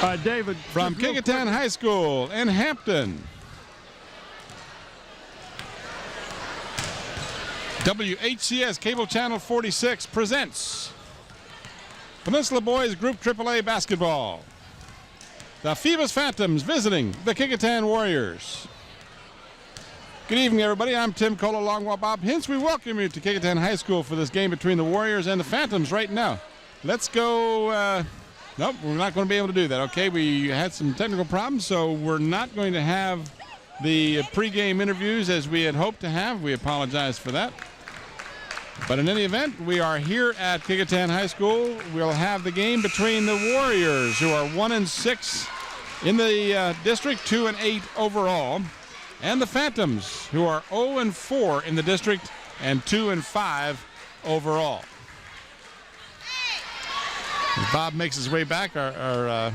David. From Kecoughtan High School in Hampton. WHCS Cable Channel 46 presents Peninsula Boys Group AAA Basketball. The Phoebus Phantoms visiting the Kecoughtan Warriors. Good evening, everybody. I'm Tim Cole along with Bob Hintz. We welcome you to Kecoughtan High School for this game between the Warriors and the Phantoms right now. Let's go. Nope, we're not going to be able to do that, okay? We had some technical problems, so we're not going to have the pregame interviews as we had hoped to have. We apologize for that. But in any event, we are here at Kecoughtan High School. We'll have the game between the Warriors, who are 1-6 in the district, 2-8 overall, and the Phantoms, who are 0-4 in the district and 2-5 overall. As Bob makes his way back, our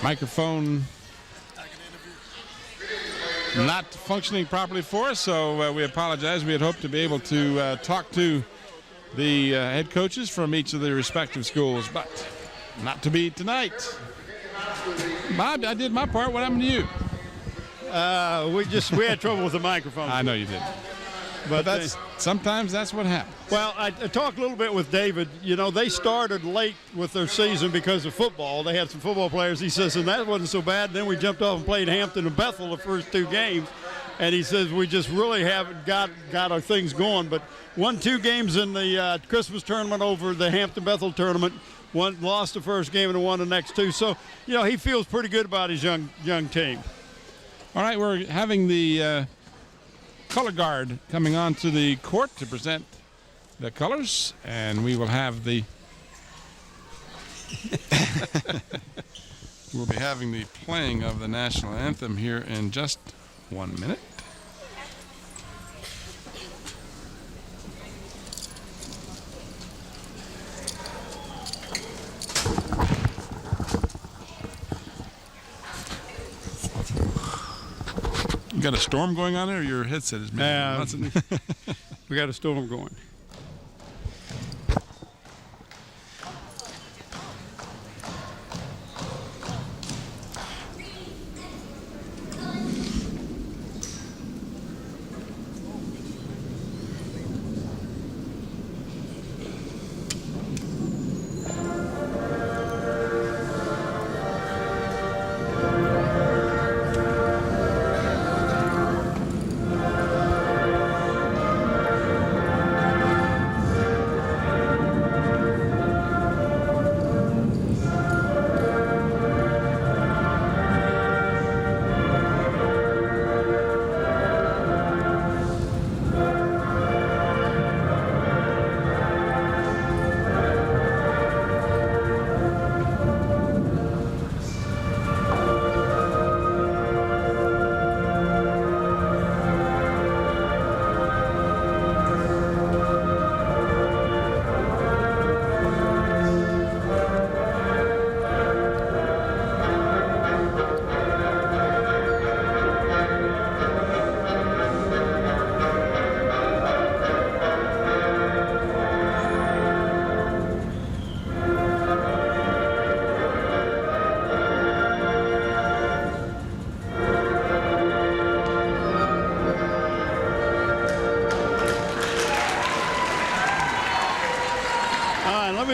microphone not functioning properly for us, so we apologize. We had hoped to be able to talk to the head coaches from each of the respective schools, but not to be tonight. Bob, I did my part. What happened to you? We had trouble with the microphone. I know you did. But sometimes that's what happens. Well, I talked a little bit with David. You know, they started late with their season because of football. They had some football players. He says, and that wasn't so bad. Then we jumped off and played Hampton and Bethel the first two games. And he says, we just really haven't got our things going. But won 2 games in the Christmas tournament over the Hampton-Bethel tournament. Lost the first game and won the next 2. So, you know, he feels pretty good about his young team. All right, we're having the color guard coming onto the court to present the colors, and we will have the we'll be having the playing of the national anthem here in just 1 minute. You got a storm going on there, or your headset is making we got a storm going.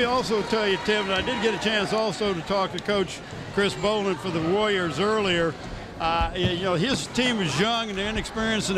Also tell you, Tim, that I did get a chance also to talk to Coach Chris Boland for the Warriors earlier. You know, his team is young and they're inexperienced, and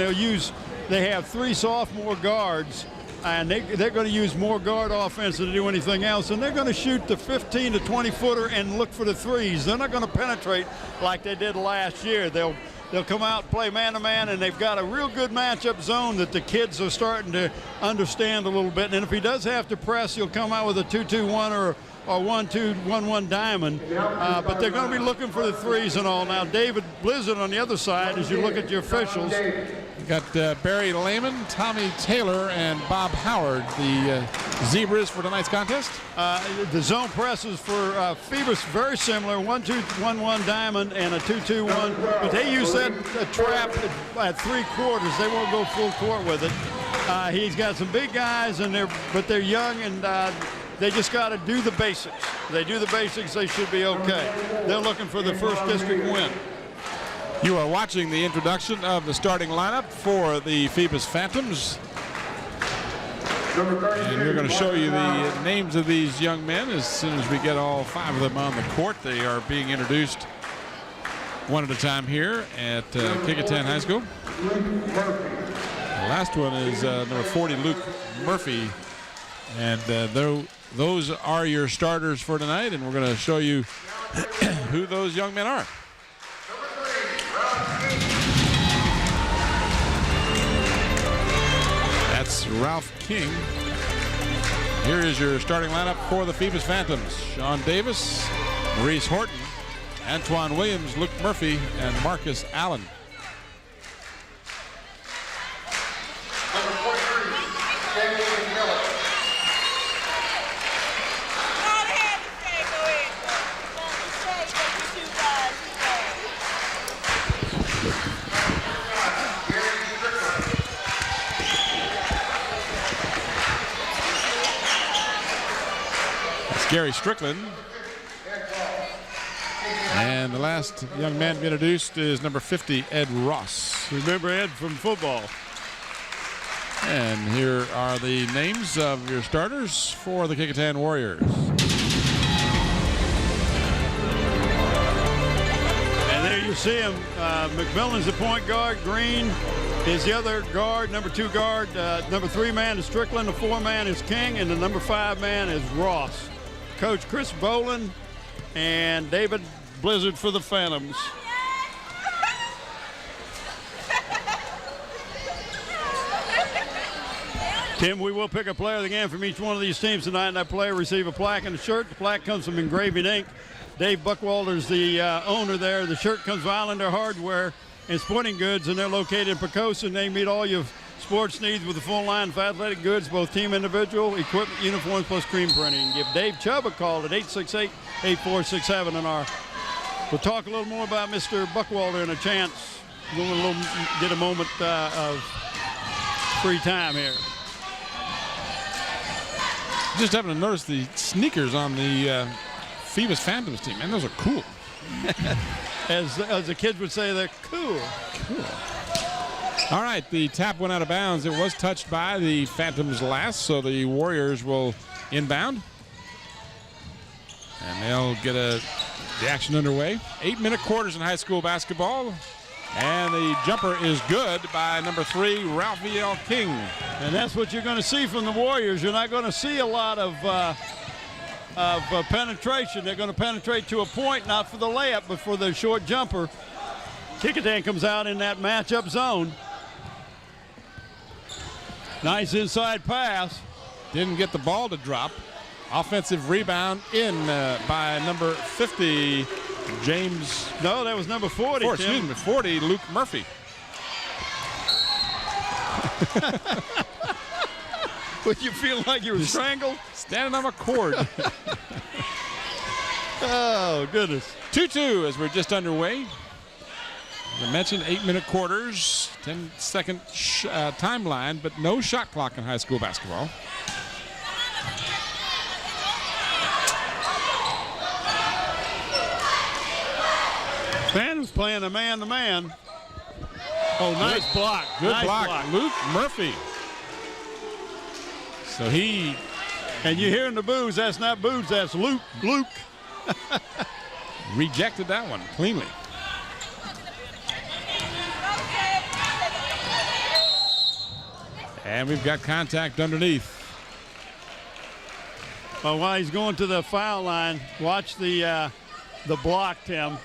they have 3 sophomore guards, and they're going to use more guard offense than to do anything else, and they're going to shoot the 15 to 20 footer and look for the threes. They're not going to penetrate like they did last year. They'll come out and play man-to-man, and they've got a real good matchup zone that the kids are starting to understand a little bit. And if he does have to press, he'll come out with a 2-2-1 or 1-2-1-1 diamond. But they're going to be looking for the threes and all. Now, David Blizzard on the other side, as you look at your officials. You got Barry Lehman, Tommy Taylor, and Bob Howard, the Zebras for tonight's contest. The zone presses for Phoebus very similar, 1-2-1-1 diamond and a 2-2-1. But they use that trap at 3 quarters. They won't go full court with it. He's got some big guys, but they're young, and They just got to do the basics. They do the basics, they should be okay. They're looking for the first district win. You are watching the introduction of the starting lineup for the Phoebus Phantoms. And we're going to show you the names of these young men as soon as we get all 5 of them on the court. They are being introduced one at a time here at Kecoughtan High School. The last one is number 40, Luke Murphy. And those are your starters for tonight, and we're going to show you who those young men are. That's Ralph King. Here is your starting lineup for the Phoebus Phantoms. Sean Davis, Maurice Horton, Antoine Williams, Luke Murphy, and Marcus Allen. Gary Strickland. And the last young man to be introduced is number 50, Ed Ross. Remember Ed from football. And here are the names of your starters for the Kecoughtan Warriors. And there you see him. McMillan's the point guard. Green is the other guard, number 2 guard. Number 3 man is Strickland. The 4 man is King. And the number 5 man is Ross. Coach Chris Boland and David Blizzard for the Phantoms. Tim, we will pick a player of the game from each one of these teams tonight, and that player receive a plaque and a shirt. The plaque comes from Engraving Inc. Dave Buckwalter's the owner there. The shirt comes from Islander Hardware and Sporting Goods, and they're located in Kecoughtan. They meet all your sports needs with a full line of athletic goods, both team, individual, equipment, uniforms, plus screen printing. Give Dave Chubb a call at 868-8467. And we'll talk a little more about Mr. Buckwalter in a chance. We'll get a moment of free time here. Just happened to notice the sneakers on the Phoebus Phantoms team. Man, those are cool. As the kids would say, they're cool. Cool. All right, the tap went out of bounds. It was touched by the Phantoms last, so the Warriors will inbound. And they'll get the action underway. 8-minute quarters in high school basketball. And the jumper is good by number 3, Raphael King. And that's what you're going to see from the Warriors. You're not going to see a lot of penetration. They're going to penetrate to a point, not for the layup, but for the short jumper. Kecoughtan comes out in that matchup zone. Nice inside pass. Didn't get the ball to drop. Offensive rebound in by number 50, James. No, that was number 40. Excuse me, 40, Luke Murphy. Would you feel like you were strangled? Standing on a cord. Oh, goodness. 2-2 as we're just underway. As I mentioned, 8-minute quarters, 10-second timeline, but no shot clock in high school basketball. Phantoms playing a man-to-man. Oh, nice block. Good nice block. Luke Murphy. So he... And you're hearing the boos. That's not boos. That's Luke. Luke. Rejected that one cleanly. And we've got contact underneath. Well, while he's going to the foul line, watch the block, Tim.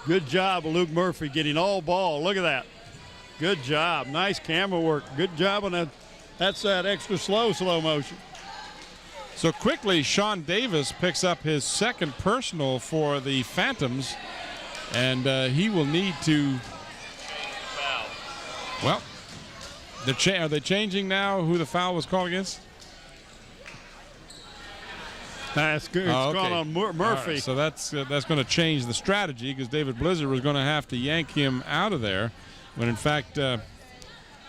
Good job of Luke Murphy getting all ball. Look at that. Good job. Nice camera work. Good job on that. That's that extra slow motion. So quickly, Sean Davis picks up his second personal for the Phantoms, and he will need to. Well, are they changing now who the foul was called against? That's good. It's gone on Murphy. Right, so that's going to change the strategy because David Blizzard was going to have to yank him out of there when, in fact,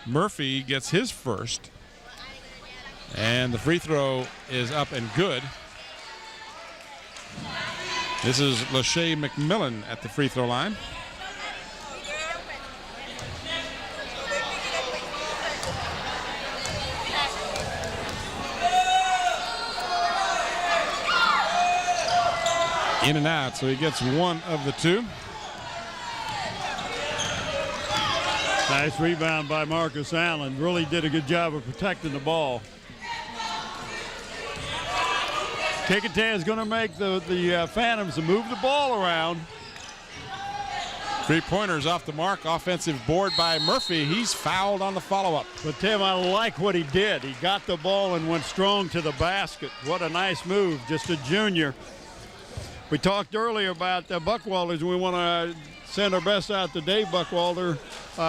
Murphy gets his first. And the free throw is up and good. This is Lachey McMillan at the free throw line. In and out, so he gets one of the two. Nice rebound by Marcus Allen. Really did a good job of protecting the ball. Kecoughtan is going to make the Phantoms move the ball around. Three-pointers off the mark. Offensive board by Murphy. He's fouled on the follow-up. But, Tim, I like what he did. He got the ball and went strong to the basket. What a nice move, just a junior. We talked earlier about Buckwalders. We want to send our best out to Dave Buckwalder,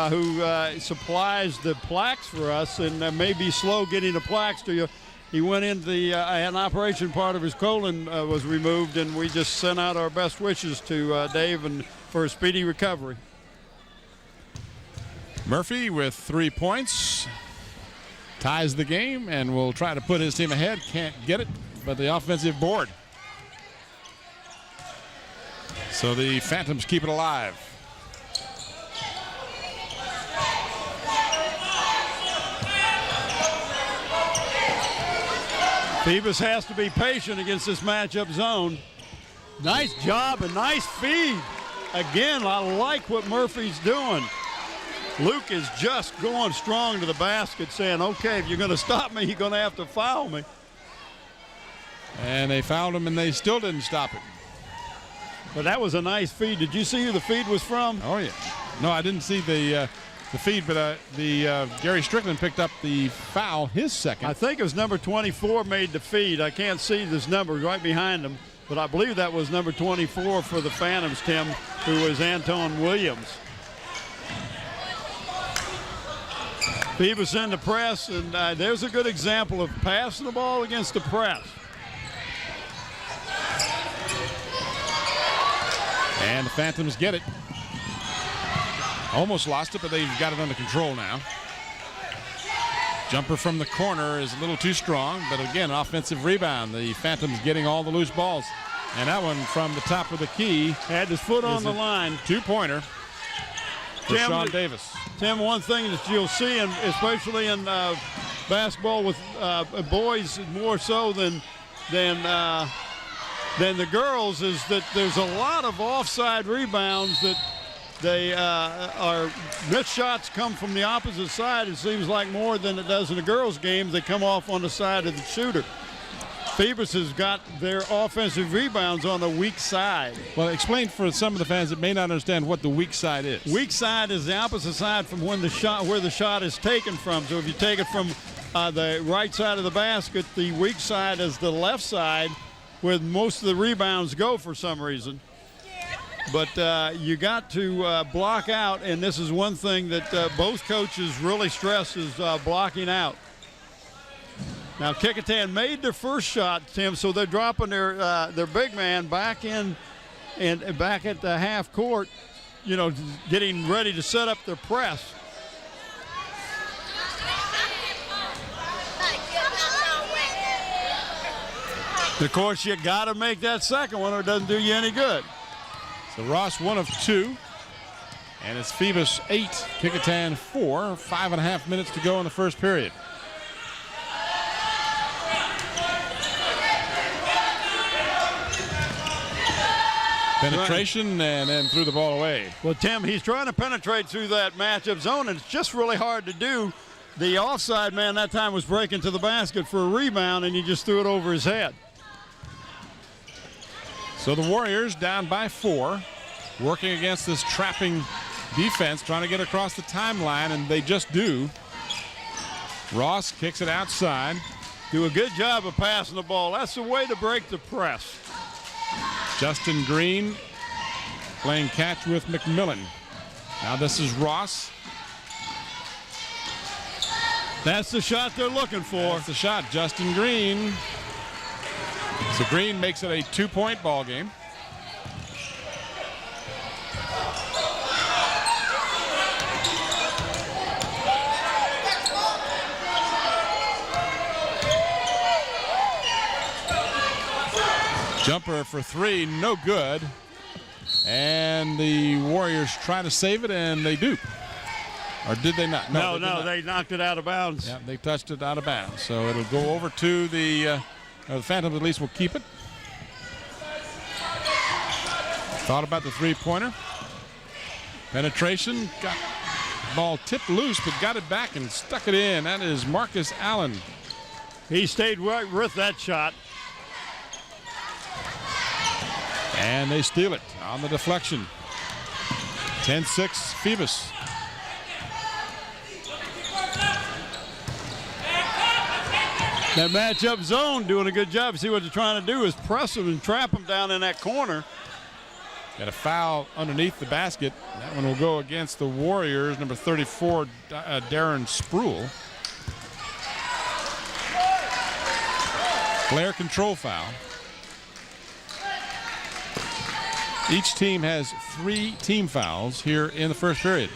who supplies the plaques for us and may be slow getting the plaques to you. He went into an operation, part of his colon was removed, and we just sent out our best wishes to Dave and for a speedy recovery. Murphy with 3 points, ties the game, and will try to put his team ahead. Can't get it, but the offensive board. So the Phantoms keep it alive. Phoebus has to be patient against this matchup zone. Nice job and nice feed. Again, I like what Murphy's doing. Luke is just going strong to the basket, saying, okay, if you're going to stop me, you're going to have to foul me. And they fouled him, and they still didn't stop it. But that was a nice feed. Did you see who the feed was from? Oh, yeah. No, I didn't see the feed, but Gary Strickland picked up the foul, his second. I think it was number 24 made the feed. I can't see this number right behind him, but I believe that was number 24 for the Phantoms, Tim, who was Anton Williams. Phoebus in the press, and there's a good example of passing the ball against the press. And the Phantoms get it. Almost lost it, but they've got it under control now. Jumper from the corner is a little too strong, but again, offensive rebound. The Phantoms getting all the loose balls. And that one from the top of the key. Had his foot on the line. Two-pointer for Sean Davis. Tim, one thing that you'll see, and especially in basketball with boys more so than the girls, is that there's a lot of offside rebounds that they are missed shots come from the opposite side. It seems like more than it does in the girls' games. They come off on the side of the shooter. Phoebus has got their offensive rebounds on the weak side. Well, explain for some of the fans that may not understand what the weak side is. Weak side is the opposite side from where the shot is taken from. So if you take it from the right side of the basket, the weak side is the left side, where most of the rebounds go for some reason. But you got to block out, and this is one thing that both coaches really stress is blocking out. Now Kecoughtan made their first shot, Tim, so they're dropping their big man back in and back at the half court, you know, getting ready to set up their press. Of course, you got to make that second one or it doesn't do you any good. So Ross 1 of 2, and it's Phoebus 8, Kecoughtan 4. 5.5 minutes to go in the first period. Penetration and then threw the ball away. Well, Tim, he's trying to penetrate through that matchup zone, and it's just really hard to do. The offside man that time was breaking to the basket for a rebound, and he just threw it over his head. So the Warriors down by 4, working against this trapping defense, trying to get across the timeline, and they just do. Ross kicks it outside. Do a good job of passing the ball. That's the way to break the press. Justin Green playing catch with McMillan. Now this is Ross. That's the shot they're looking for. That's the shot, Justin Green. So Green makes it a 2-point ball game. Jumper for three, no good. And the Warriors try to save it, and they do. Or did they not? No, they knocked it out of bounds. Yeah, they touched it out of bounds. So it'll go over to the Phantoms. At least will keep it. Thought about the three-pointer. Penetration, got the ball tipped loose, but got it back and stuck it in. That is Marcus Allen. He stayed right with that shot. And they steal it on the deflection. 10-6 Phoebus. That matchup zone doing a good job. See what they're trying to do is press them and trap them down in that corner. Got a foul underneath the basket. That one will go against the Warriors. Number 34, Darren Spruill. Player control foul. Each team has 3 team fouls here in the first period.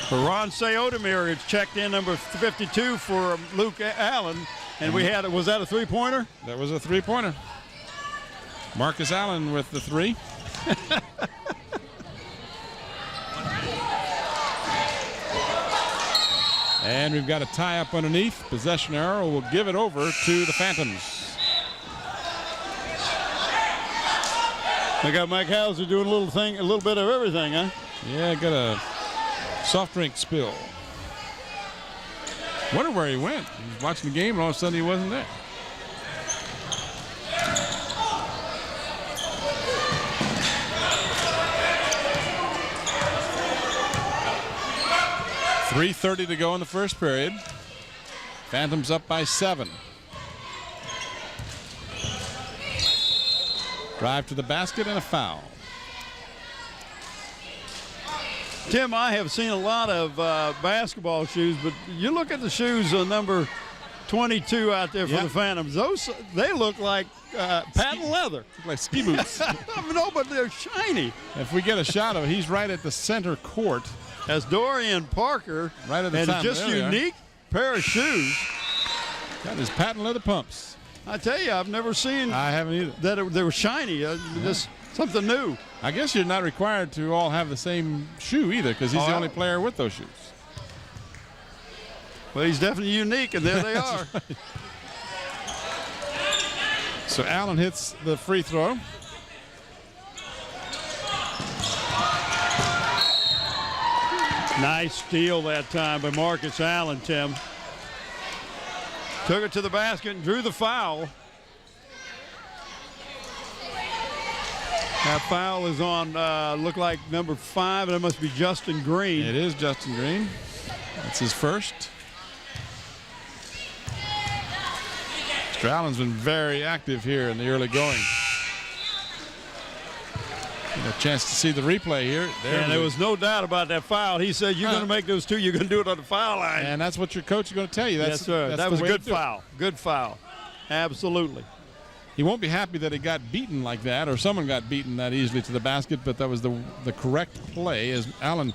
For Ron Odemir, it's checked in number 52 for Luke Allen. And we had, was that a three-pointer? That was a three-pointer. Marcus Allen with the three. And we've got a tie up underneath. Possession arrow will give it over to the Phantoms. They got Mike Hauser doing a little bit of everything, huh? Yeah, got a soft drink spill. Wonder where he went. He was watching the game and all of a sudden he wasn't there. .3:30 to go in the first period. Phantoms up by 7. Drive to the basket and a foul. Tim, I have seen a lot of basketball shoes, but you look at the shoes on number 22 out there for the Phantoms. They look like patent leather. Look like ski boots. No, but they're shiny. If we get a shot of it, he's right at the center court. As Dorian Parker, right at the and top. Just unique pair of shoes. Got his patent leather pumps. I tell you, I've never seen. I haven't either. That they were shiny. Just something new. I guess you're not required to all have the same shoe either, because he's the only player with those shoes. Well, he's definitely unique, and there they are. Right. So Allen hits the free throw. Nice steal that time by Marcus Allen, Tim. Took it to the basket and drew the foul. That foul is on, look like number 5, and it must be Justin Green. It is Justin Green. That's his first. Mr. Allen's been very active here in the early going. Get a chance to see the replay here. There was no doubt about that foul. He said, you're going to make those two, you're going to do it on the foul line. And that's what your coach is going to tell you. Yes, sir. That was a good foul. Good foul. Absolutely. He won't be happy that he got beaten like that, or someone got beaten that easily to the basket, but that was the correct play as Allen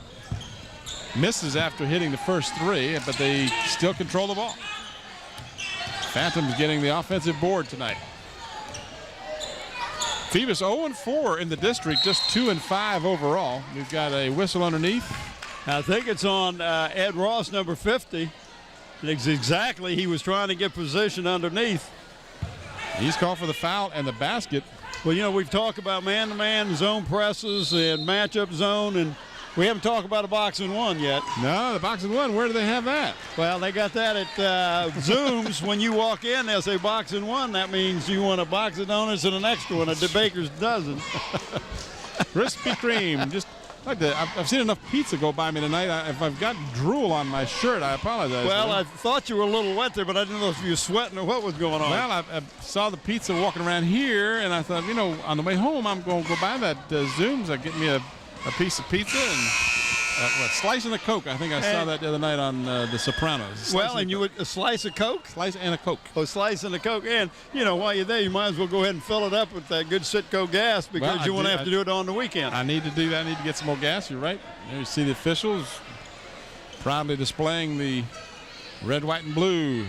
misses after hitting the first 3, but they still control the ball. Phantoms getting the offensive board tonight. Phoebus 0-4 in the district, just 2-5 overall. We've got a whistle underneath. I think it's on Ed Ross, number 50. It's exactly, he was trying to get position underneath. He's called for the foul and the basket. Well, you know, we've talked about man-to-man zone presses and matchup zone, and we haven't talked about a box and one yet. No, the box and one, where do they have that? Well, they got that at Zooms. When you walk in, they'll say box and one. That means you want a box of donuts and an extra one, a baker's dozen. Krispy Kreme, just like I've seen enough pizza go by me tonight. If I've got drool on my shirt, I apologize. Well, I thought you were a little wet there, but I didn't know if you were sweating or what was going on. Well, I saw the pizza walking around here, and I thought, you know, on the way home, I'm going to go by that Zooms. I'll get me a piece of pizza and a slice and a Coke. I think I saw that the other night on The Sopranos. Well, and you would a slice of Coke? Slice and a Coke. Oh, slice and a Coke. And, you know, while you're there, you might as well go ahead and fill it up with that good Citgo gas because you won't have to do it on the weekend. I need to do that. I need to get some more gas. You're right. There you see the officials proudly displaying the red, white, and blue.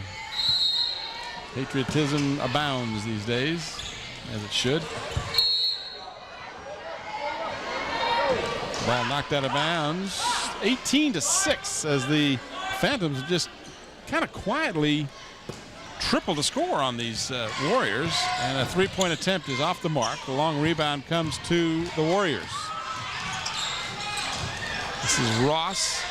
Patriotism abounds these days, as it should. Ball knocked out of bounds. 18-6 as the Phantoms just kind of quietly tripled the score on these Warriors. And a three-point attempt is off the mark. The long rebound comes to the Warriors. This is Ross.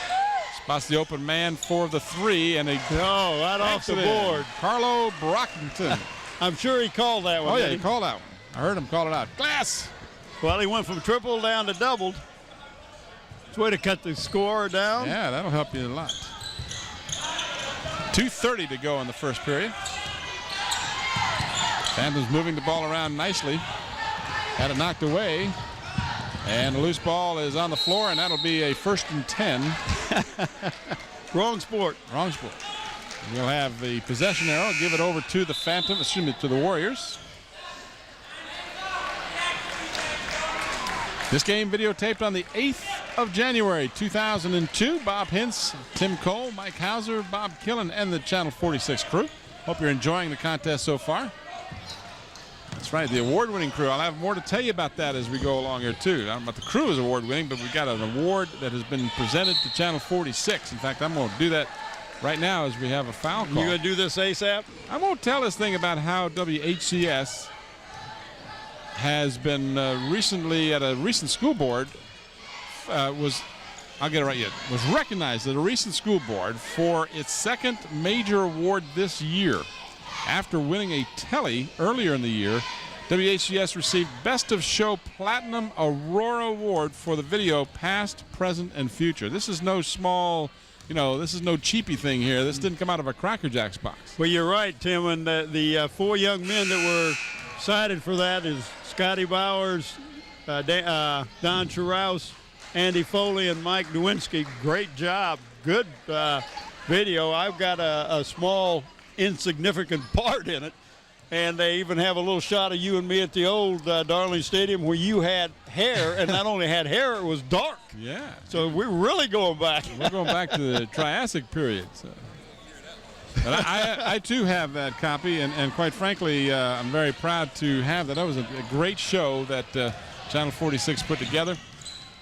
Spots the open man for the three, and right off the board. Carlo Brockington. I'm sure he called that one. Oh, yeah, he called that one. I heard him call it out. Glass! Well, he went from triple down to doubled. It's a way to cut the score down. Yeah, that'll help you a lot. 2:30 to go in the first period. Phantoms moving the ball around nicely. Had it knocked away. And the loose ball is on the floor, and that'll be a 1st and 10. Wrong sport. Wrong sport. We'll have the possession arrow, give it over to the to the Warriors. This game videotaped on the 8th of January, 2002. Bob Hintz, Tim Cole, Mike Hauser, Bob Killen, and the Channel 46 crew. Hope you're enjoying the contest so far. That's right, the award-winning crew. I'll have more to tell you about that as we go along here, too. I don't know about the crew is award-winning, but we've got an award that has been presented to Channel 46. In fact, I'm going to do that right now as we have a foul call. You going to do this ASAP? I won't tell this thing about how WHCS has been recently at a recent school board I'll get it right yet, was recognized at a recent school board for its second major award this year. After winning a Telly earlier in the year, WHCS received Best of Show Platinum Aurora Award for the video past, present, and future. This is no small, this is no cheapy thing here. This didn't come out of a Cracker Jacks box. Well, you're right, Tim, and the four young men that were cited for that is Scotty Bowers, Don Charaus, Andy Foley, and Mike Nowinski. Great job. Good video. I've got a small, insignificant part in it. And they even have a little shot of you and me at the old Darling Stadium where you had hair, and not only had hair, it was dark. Yeah. So we're really going back. We're going back to the Triassic period. So. But I too have that copy, and quite frankly, I'm very proud to have that. That was a great show that Channel 46 put together,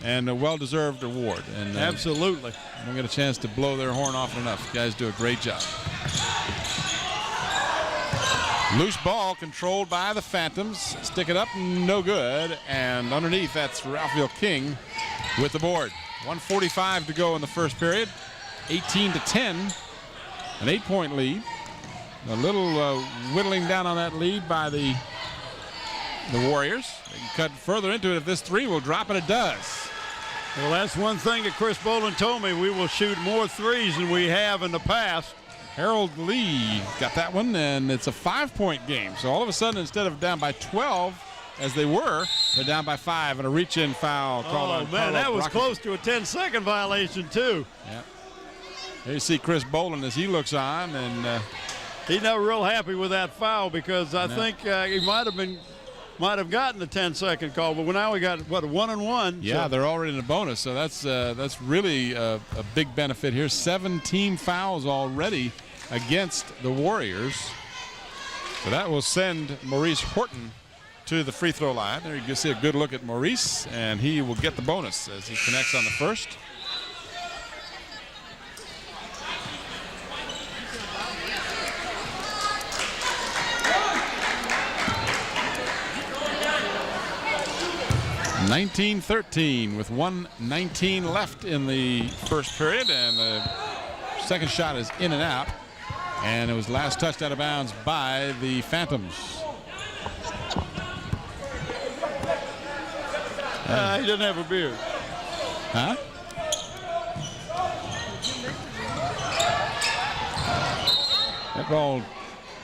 and a well-deserved award. And absolutely. I don't get a chance to blow their horn often enough. You guys do a great job. Loose ball controlled by the Phantoms. Stick it up, no good. And underneath, that's Raphael King with the board. 1:45 to go in the first period. 18-10, an 8-point lead. A little whittling down on that lead by the Warriors. They can cut further into it if this three will drop, and it does. Well, that's one thing that Chris Boland told me. We will shoot more threes than we have in the past. Harold Lee got that one, and it's a 5-point game. So all of a sudden, instead of down by 12, as they were, they're down by 5, and a reach-in foul called on. Oh, man, that was close to a 10-second violation, too. Yeah. There you see Chris Boland as he looks on, and he's not real happy with that foul because I think he might have gotten the 10-second call, but now we got, what, a 1-and-1? Yeah, so. They're already in a bonus, so that's really a big benefit here. 7 team fouls already against the Warriors. So that will send Maurice Horton to the free throw line. There you can see a good look at Maurice, and he will get the bonus as he connects on the first. (19-13) with 1:19 left in the first period, and the second shot is in and out. And it was last touched out of bounds by the Phantoms. He doesn't have a beard. Huh? That ball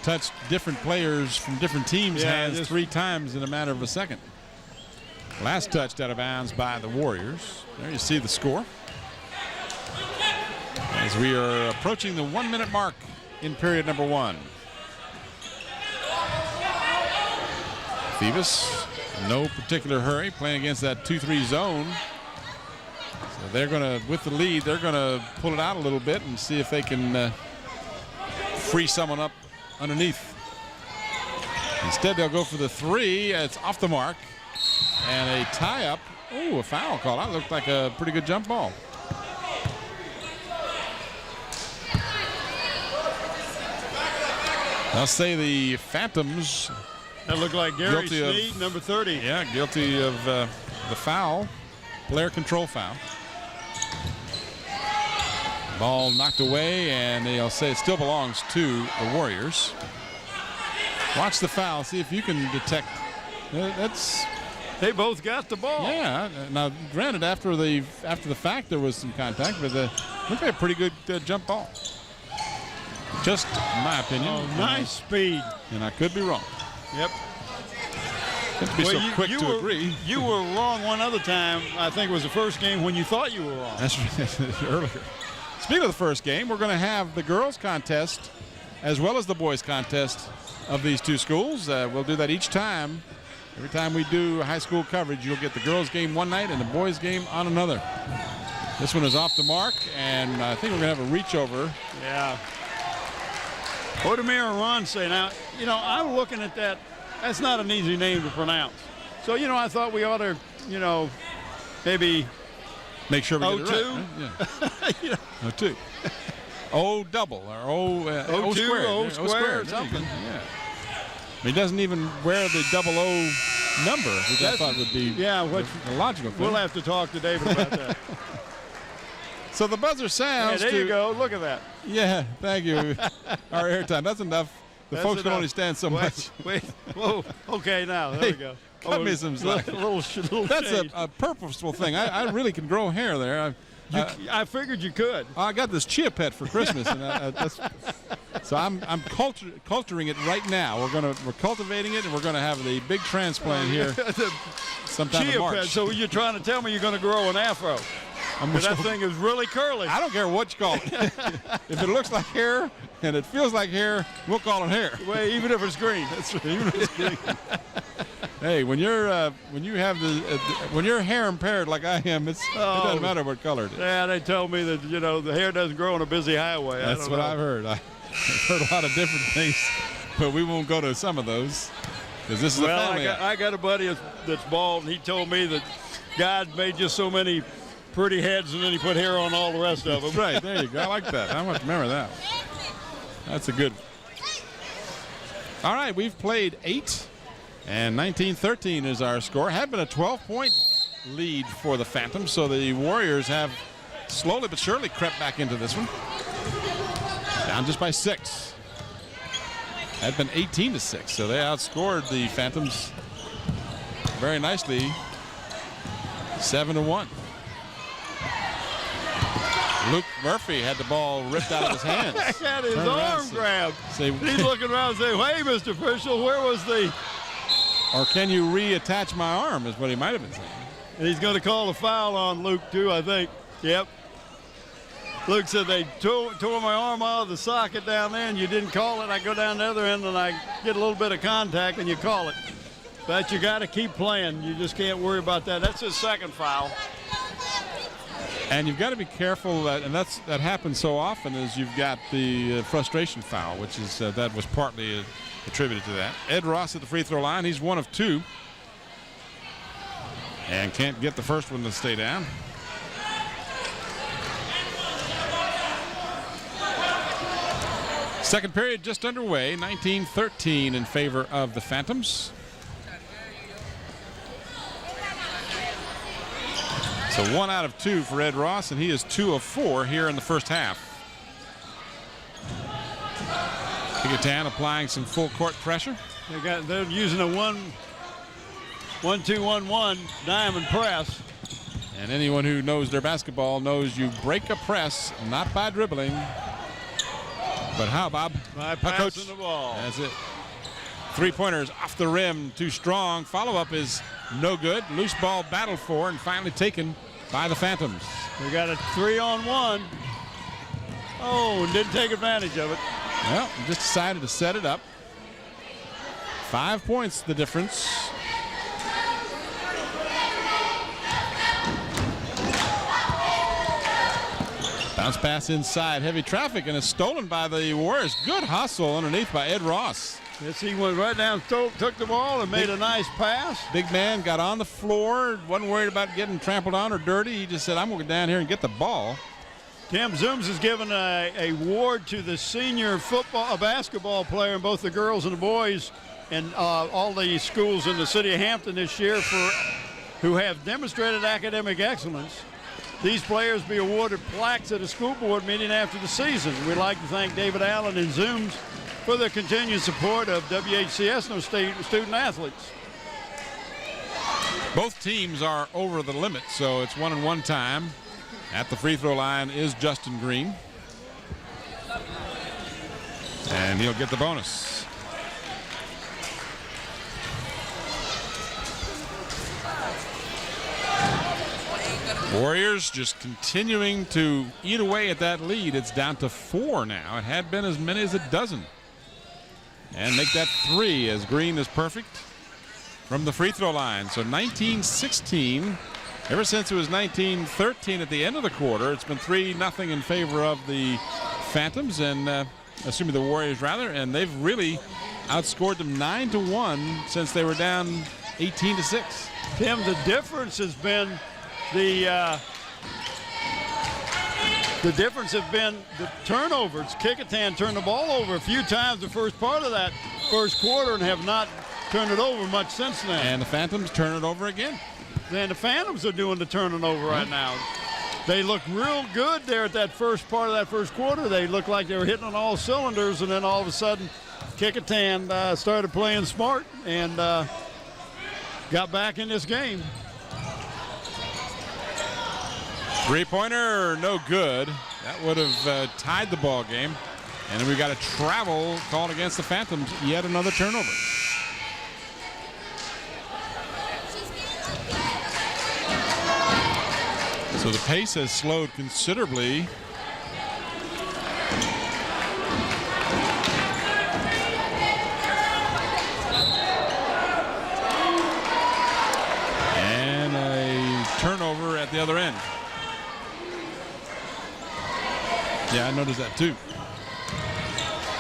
touched different players from different teams' hands 3 times in a matter of a second. Last touched out of bounds by the Warriors. There you see the score. As we are approaching the 1-minute mark in period number 1. Phoebus, no particular hurry, playing against that 2-3 zone. So they're going to, with the lead, they're going to pull it out a little bit and see if they can free someone up underneath. Instead, they'll go for the three. It's off the mark. And a tie-up. Oh, a foul call. That looked like a pretty good jump ball. I'll say the Phantoms. That looked like Gary Guilty Sneed, of- number 30. Yeah, guilty of the foul. Player control foul. Ball knocked away, and they'll say it still belongs to the Warriors. Watch the foul. See if you can detect. That's. They both got the ball. Yeah. Now, granted, after the fact, there was some contact, but looked like a pretty good jump ball. Just my opinion. Oh, nice speed. And I could be wrong. Yep. Have to be so quick to agree. You were wrong one other time. I think it was the first game when you thought you were wrong. That's right. Earlier. Speaking of the first game, we're going to have the girls' contest as well as the boys' contest of these two schools. We'll do that each time. Every time we do high school coverage, you'll get the girls' game one night and the boys' game on another. This one is off the mark, and I think we're going to have a reach over. Yeah. Odemir and Ron say, now, I'm looking at that. That's not an easy name to pronounce. So, I thought we ought to, maybe make sure we get it right. Right? Yeah. O2. O double or O squared. O squared, something. Yeah. He doesn't even wear the double O number, which I thought would be the logical thing. We'll have to talk to David about that. So the buzzer sounds. There you go. Look at that. Yeah, thank you. Our airtime. That's enough. That's folks can enough. only stand so much. Wait. Whoa. Okay, now. There we go. Cut me some slack. Little That's shade. a purposeful thing. I really can grow hair there. I figured you could. I got this chia pet for Christmas, and so I'm culturing it right now. We're cultivating it, and we're gonna have the big transplant here sometime in Chia March. pet. So you're trying to tell me you're going to grow an afro? Because that thing is really curly. I don't care what you call it. If it looks like hair and it feels like hair, we'll call it hair. Well, even if it's green. That's right. Even if it's green. Hey, when you're hair impaired like I am, it doesn't matter what color it is. Yeah, they tell me that the hair doesn't grow on a busy highway. That's what I've heard. I've heard a lot of different things, but we won't go to some of those because this is a family. I got a buddy that's bald, and he told me that God made just so many pretty heads, and then he put hair on all the rest of them. That's right. There you go. I like that. I want to remember that. That's a good one. All right, we've played 8, and 19-13 is our score. Had been a 12-point lead for the Phantoms, so the Warriors have slowly but surely crept back into this one. Down just by 6. Had been 18-6, so they outscored the Phantoms very nicely, 7-1. Luke Murphy had the ball ripped out of his hands. He had his arm grabbed. He's looking around and saying, hey, Mr. Official, where was the... Or can you reattach my arm is what he might have been saying. And he's going to call a foul on Luke, too, I think. Yep. Luke said they tore my arm out of the socket down there, and you didn't call it. I go down the other end, and I get a little bit of contact, and you call it. But you got to keep playing. You just can't worry about that. That's his second foul. And you've got to be careful that happens so often as you've got the frustration foul, which is that was partly attributed to that. Ed Ross at the free throw line. He's 1 of 2. And can't get the first one to stay down. Second period just underway. 19-13 in favor of the Phantoms. So 1 out of 2 for Ed Ross, and he is 2 of 4 here in the first half. Kecoughtan applying some full court pressure. They're using a 1-2-1-1 diamond press. And anyone who knows their basketball knows you break a press, not by dribbling, but how, Bob? By passing the ball. That's it. 3-pointers off the rim, too strong. Follow-up is no good. Loose ball battled for and finally taken by the Phantoms. We got a 3-on-1. Oh, and didn't take advantage of it. Well, just decided to set it up. 5 points the difference. Bounce pass inside, heavy traffic, and it's stolen by the Warriors. Good hustle underneath by Ed Ross. Yes, he went right down, took the ball, and made a nice pass. Big man got on the floor, wasn't worried about getting trampled on or dirty. He just said, I'm going to go down here and get the ball. Tim Zooms has given a award to the senior basketball player in both the girls and the boys and all the schools in the city of Hampton this year who have demonstrated academic excellence. These players be awarded plaques at a school board meeting after the season. We'd like to thank David Allen and Zooms for their continued support of WHCS and our student athletes. Both teams are over the limit, so it's 1-and-1 time. At the free throw line is Justin Green. And he'll get the bonus. Warriors just continuing to eat away at that lead. It's down to 4 now. It had been as many as a dozen. And make that 3 as Green is perfect from the free throw line. So 19-16. Ever since it was 19-13 at the end of the quarter, it's been 3-0 in favor of the Phantoms, and assuming the Warriors rather, and they've really outscored them 9-1 since they were down 18-6. Tim, the difference has been the difference have been the turnovers. Kecoughtan turned the ball over a few times the first part of that first quarter and have not turned it over much since then. And the Phantoms turn it over again. And the Phantoms are doing the turning over right now. They look real good there at that first part of that first quarter. They looked like they were hitting on all cylinders, and then all of a sudden Kecoughtan started playing smart and got back in this game. Three-pointer, no good. That would have tied the ball game. And then we got a travel called against the Phantoms. Yet another turnover. So the pace has slowed considerably. And a turnover at the other end. Yeah, I noticed that too.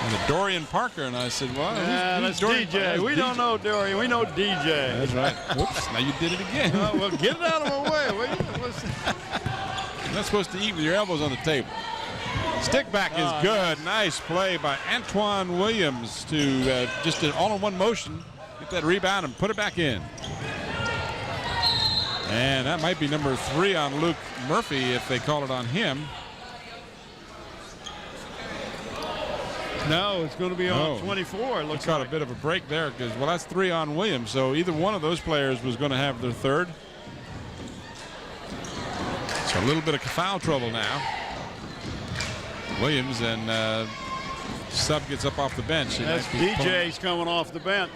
And a Dorian Parker, and I said, well, that's DJ. We don't know Dorian. We know DJ. That's right. Whoops, now you did it again. Well, get it out of my way. You're not supposed to eat with your elbows on the table. Stick back is good. Nice play by Antoine Williams to just an all-in-one motion, get that rebound and put it back in. And that might be number 3 on Luke Murphy if they call it on him. No, it's going to be on 24. It looks caught like a bit of a break there because, well, that's 3 on Williams. So either one of those players was going to have their third. So a little bit of foul trouble now. Williams and sub gets up off the bench. That's DJ's coming off the bench.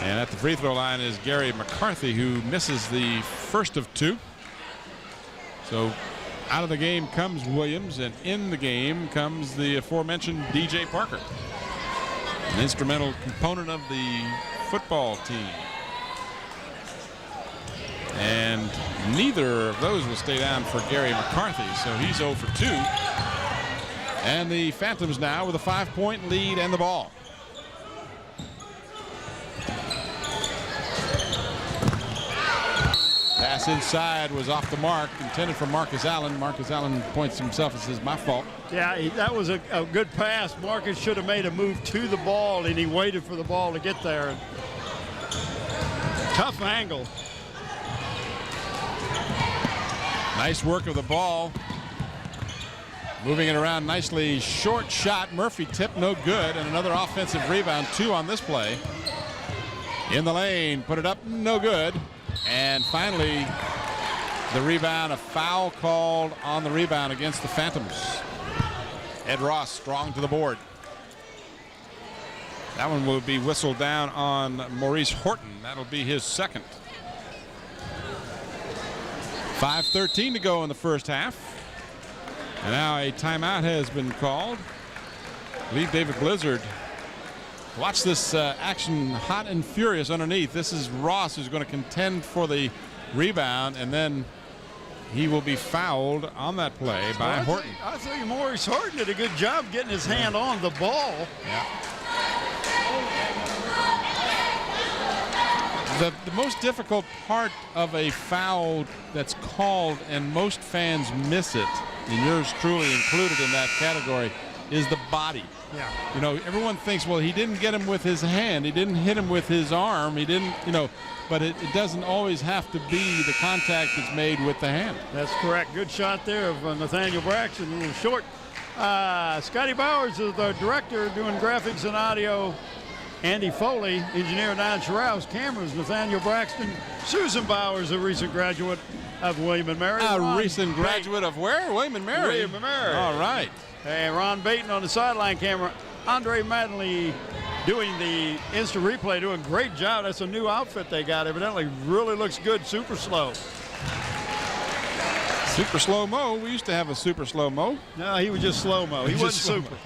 And at the free throw line is Gary McCarthy, who misses the first of 2. So out of the game comes Williams, and in the game comes the aforementioned DJ Parker, an instrumental component of the football team. And neither of those will stay down for Gary McCarthy, so he's 0 for 2. And the Phantoms now with a 5-point lead and the ball. Pass inside was off the mark, intended for Marcus Allen. Marcus Allen points himself and says, my fault. Yeah, that was a good pass. Marcus should have made a move to the ball, and he waited for the ball to get there. Tough angle. Nice work of the ball. Moving it around nicely. Short shot. Murphy tipped, no good. And another offensive rebound, 2 on this play. In the lane, put it up, no good. And finally, the rebound, a foul called on the rebound against the Phantoms. Ed Ross strong to the board. That one will be whistled down on Maurice Horton. That'll be his second. 5:13 to go in the first half. And now a timeout has been called. I believe David Blizzard. Watch this action, hot and furious underneath. This is Ross who's going to contend for the rebound, and then he will be fouled on that play by Horton. I think Maurice Horton did a good job getting his hand on the ball. Yeah. The most difficult part of a foul that's called, and most fans miss it, and yours truly included in that category, is the body. Yeah. You know, everyone thinks, well, he didn't get him with his hand, he didn't hit him with his arm, he didn't, you know, but it doesn't always have to be the contact that's made with the hand. That's correct. Good shot there of Nathaniel Braxton, a little short. Scotty Bowers is the director doing graphics and audio. Andy Foley, engineer Don Sherrouse, cameras Nathaniel Braxton. Susan Bowers, a recent graduate of William & Mary. A recent graduate of where? William & Mary. William & Mary. All right. And Ron Baton on the sideline camera. Andre Madley doing the instant replay, doing a great job. That's a new outfit they got. Evidently really looks good, super slow. Super slow-mo. We used to have a super slow-mo. No, he was just slow-mo. He wasn't super.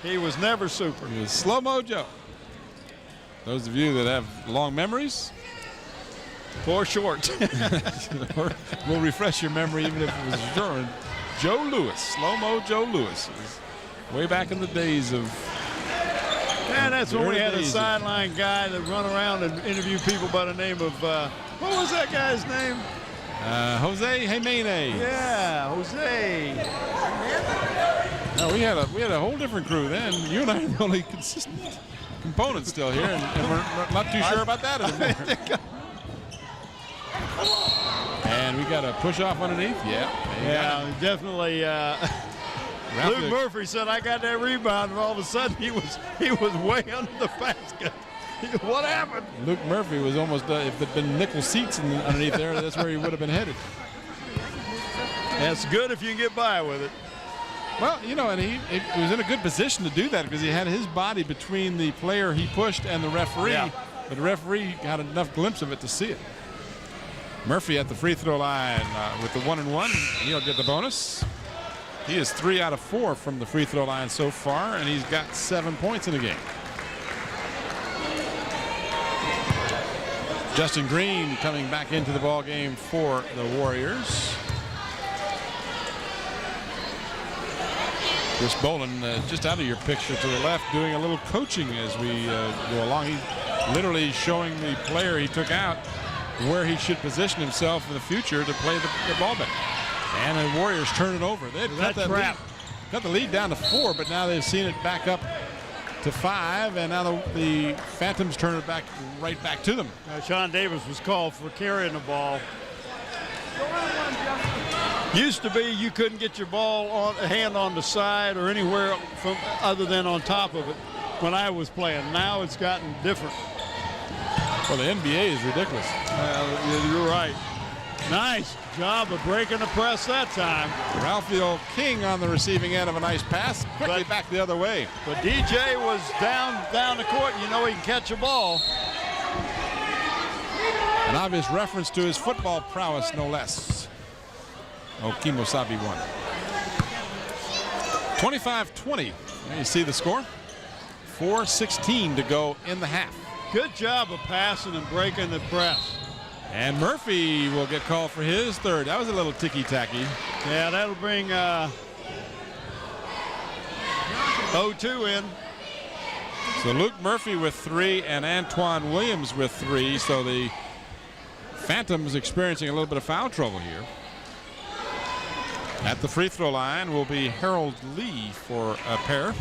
He was never super. He was slow-mo Joe. Those of you that have long memories, or short, we'll refresh your memory even if it was during Joe Louis, slow-mo Joe Louis. It was way back in the days of. And that's when we had a sideline guy that run around and interview people by the name of, what was that guy's name? Jose Jimenez. Yeah, Jose. No, we had a whole different crew then. You and I are the only consistent components still here, and we're not too sure about that anymore. And we got a push off underneath. Yeah, definitely. Luke Murphy said, "I got that rebound," and all of a sudden he was way under the basket. What happened? Luke Murphy was almost, if there'd been nickel seats underneath there, that's where he would have been headed. That's good if you can get by with it. Well, you know, and he was in a good position to do that because he had his body between the player he pushed and the referee. Yeah. But the referee got enough glimpse of it to see it. Murphy at the free throw line with the 1-and-1. He'll get the bonus. He is 3 out of 4 from the free throw line so far, and he's got 7 points in the game. Justin Green coming back into the ball game for the Warriors. Chris Boland just out of your picture to the left doing a little coaching as we go along. He's literally showing the player he took out where he should position himself in the future to play the ball back. And the Warriors turn it over. They cut the lead down to 4, but now they've seen it back up to 5, and now the Phantoms turn it right back to them. Sean Davis was called for carrying the ball. Used to be you couldn't get your ball hand on the side or anywhere from other than on top of it when I was playing. Now it's gotten different. Well, the NBA is ridiculous. You're right. Nice job of breaking the press that time. Ralphie King on the receiving end of a nice pass. Quickly back the other way. But DJ was down the court. You know he can catch a ball. An obvious reference to his football prowess, no less. Kimosabe won. 25-20. You see the score? 4:16 to go in the half. Good job of passing and breaking the press. And Murphy will get called for his third. That was a little ticky-tacky. Yeah, that'll bring 0-2 in. So Luke Murphy with 3 and Antoine Williams with 3. So the Phantoms experiencing a little bit of foul trouble here. At the free throw line will be Harold Lee for a pair.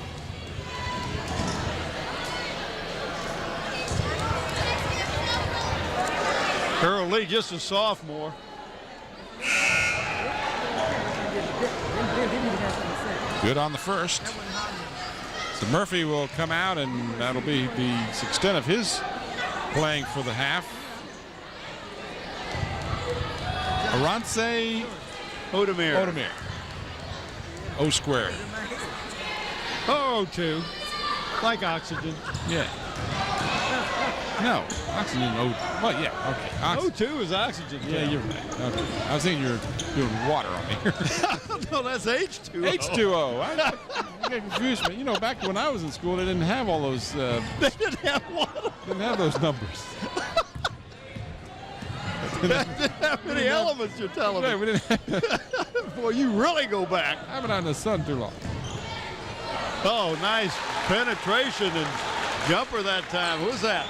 Harold Lee, just a sophomore. Good on the first. So Murphy will come out, and that'll be the extent of his playing for the half. Arance Odemir. O squared. 0-2. Like oxygen. Yeah. No, oxygen. Well, yeah, okay. O2 is oxygen. Yeah, you're right. Okay. I was thinking you were doing water on me. No, that's H2O. H2O. I got confused. You know, back when I was in school, they didn't have all those. They didn't have water. Didn't have those numbers. Didn't have many elements, you're telling Yeah, me. we didn't Boy, you really go back. have it out in the sun too long. Oh, nice penetration and jumper that time. Who was that?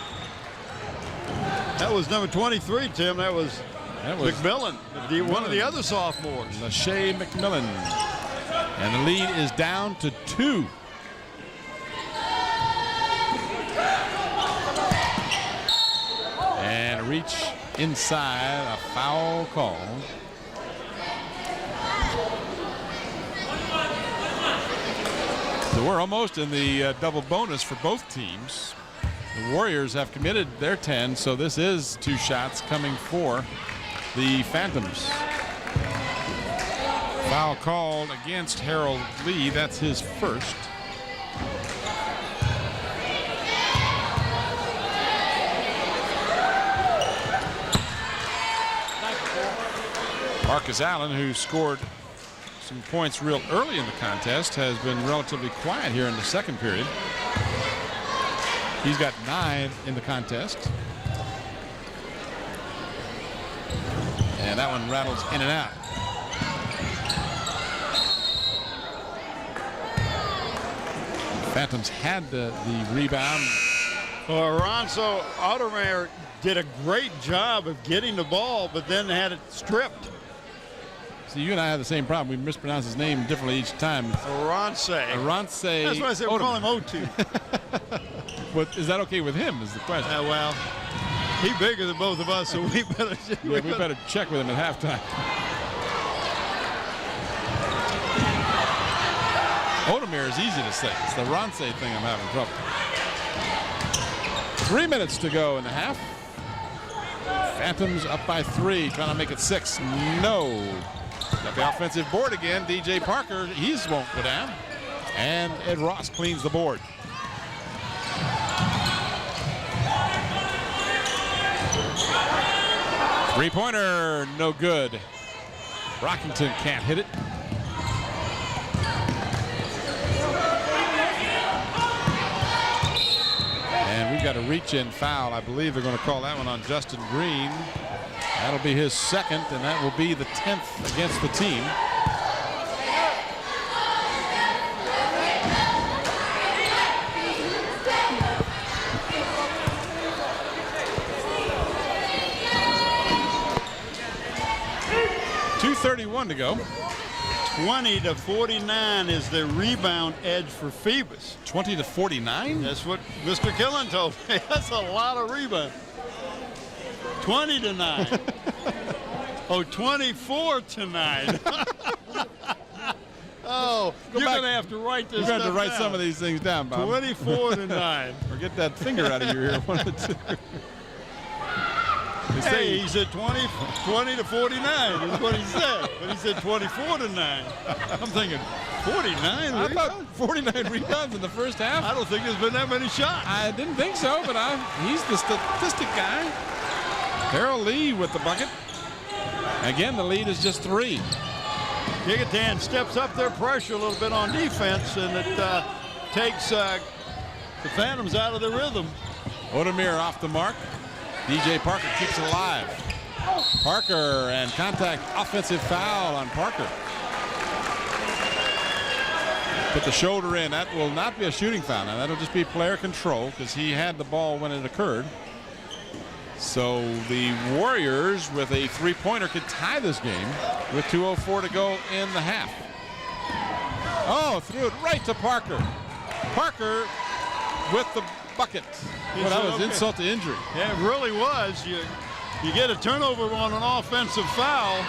That was number 23, Tim. That was McMillan, one of the other sophomores. Lachey McMillan. And the lead is down to 2. And a reach inside, a foul call. So we're almost in the double bonus for both teams. The Warriors have committed their 10, so this is 2 shots coming for the Phantoms. Foul called against Harold Lee. That's his first. Marcus Allen, who scored some points real early in the contest, has been relatively quiet here in the second period. He's got 9 in the contest. And that one rattles in and out. Phantoms had the rebound. Well, Alonso Automayor did a great job of getting the ball, but then had it stripped. See, you and I have the same problem. We mispronounce his name differently each time. Aronce. That's why I said we call him O2. But is that okay with him is the question. Well, he's bigger than both of us, so we better. We better check with him at halftime. Odomir is easy to say. It's the Ronce thing I'm having trouble. 3 minutes to go in the half. Phantoms up by 3, trying to make it 6. No. Got the offensive board again. DJ Parker, he won't go down. And Ed Ross cleans the board. Three-pointer, no good. Rockington can't hit it. And we've got a reach-in foul. I believe they're going to call that one on Justin Green. That'll be his second, and that will be the 10th against the team. .231 to go. 20-49 is the rebound edge for Phoebus. 20-49? That's what Mr. Killen told me. That's a lot of rebound. 20-9. Oh, 24-9 Oh, you're going to have to write this. You're going to have to write down. some of these things down, Bob. 24-9. Or get that finger out of your ear. One of the two. Hey, he said 20-49 is what he said, but he said 24-9. I'm thinking 49. I thought 49 rebounds in the first half. I don't think there's been that many shots. I didn't think so, but he's the statistic guy. Harold Lee with the bucket. Again, the lead is just 3. Kecoughtan steps up their pressure a little bit on defense, and it takes the Phantoms out of the rhythm. Odomir off the mark. DJ Parker keeps it alive. Parker and contact, offensive foul on Parker. Put the shoulder in. That will not be a shooting foul. Now that'll just be player control because he had the ball when it occurred. So the Warriors with a 3-pointer could tie this game with 2:04 to go in the half. Oh, threw it right to Parker. Parker with the bucket. Well, that was insult to injury. Yeah, it really was. You get a turnover on an offensive foul.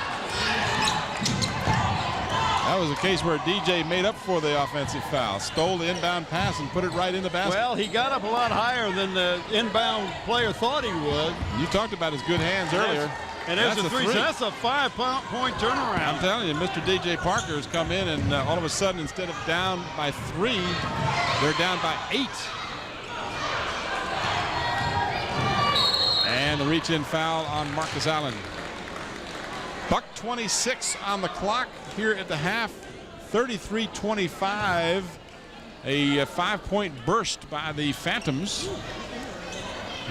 That was a case where DJ made up for the offensive foul. Stole the inbound pass and put it right in the basket. Well, he got up a lot higher than the inbound player thought he would. You talked about his good hands earlier. And there's a three. So that's a 5-point turnaround. I'm telling you, Mr. DJ Parker has come in, and all of a sudden, instead of down by 3, they're down by 8. And the reach-in foul on Marcus Allen. $1:26 on the clock here at the half. 33-25. A 5-point burst by the Phantoms.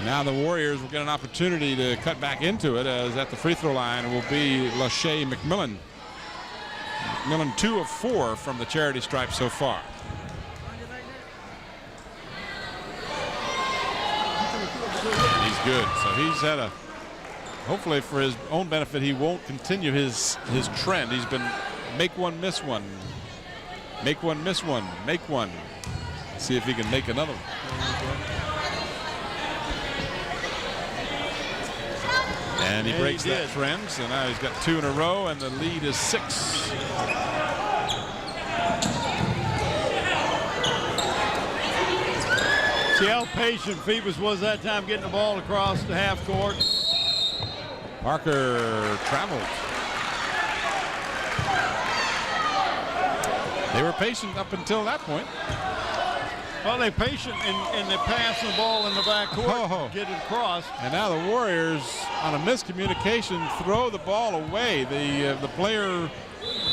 Now the Warriors will get an opportunity to cut back into it, as at the free throw line will be Lachey McMillan. McMillan 2 of 4 from the charity stripe so far. And he's good. So he's had a, hopefully for his own benefit, he won't continue his trend. He's been make one, miss one. Make one, miss one. Make one. See if he can make another one. And he breaks that trend, so now he's got 2 in a row, and the lead is 6. See how patient Phoebus was that time getting the ball across the half court. Parker traveled. They were patient up until that point. Well, they're patient and they're passing the ball in the back court, get it across. And now the Warriors, on a miscommunication, throw the ball away. The player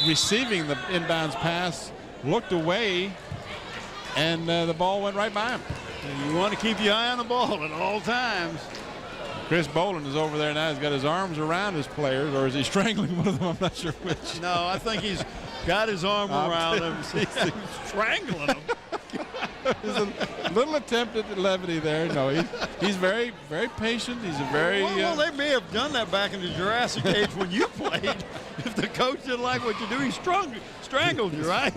receiving the inbounds pass looked away, and the ball went right by him. And you want to keep your eye on the ball at all times. Chris Boland is over there now. He's got his arms around his players, or is he strangling one of them? I'm not sure which. No, I think he's got his arm around him. He's strangling him. There's a little attempt at levity there. No, he's very, very patient. He's a very... Well, they may have done that back in the Jurassic age when you played. If the coach didn't like what you do, he strangled you, right?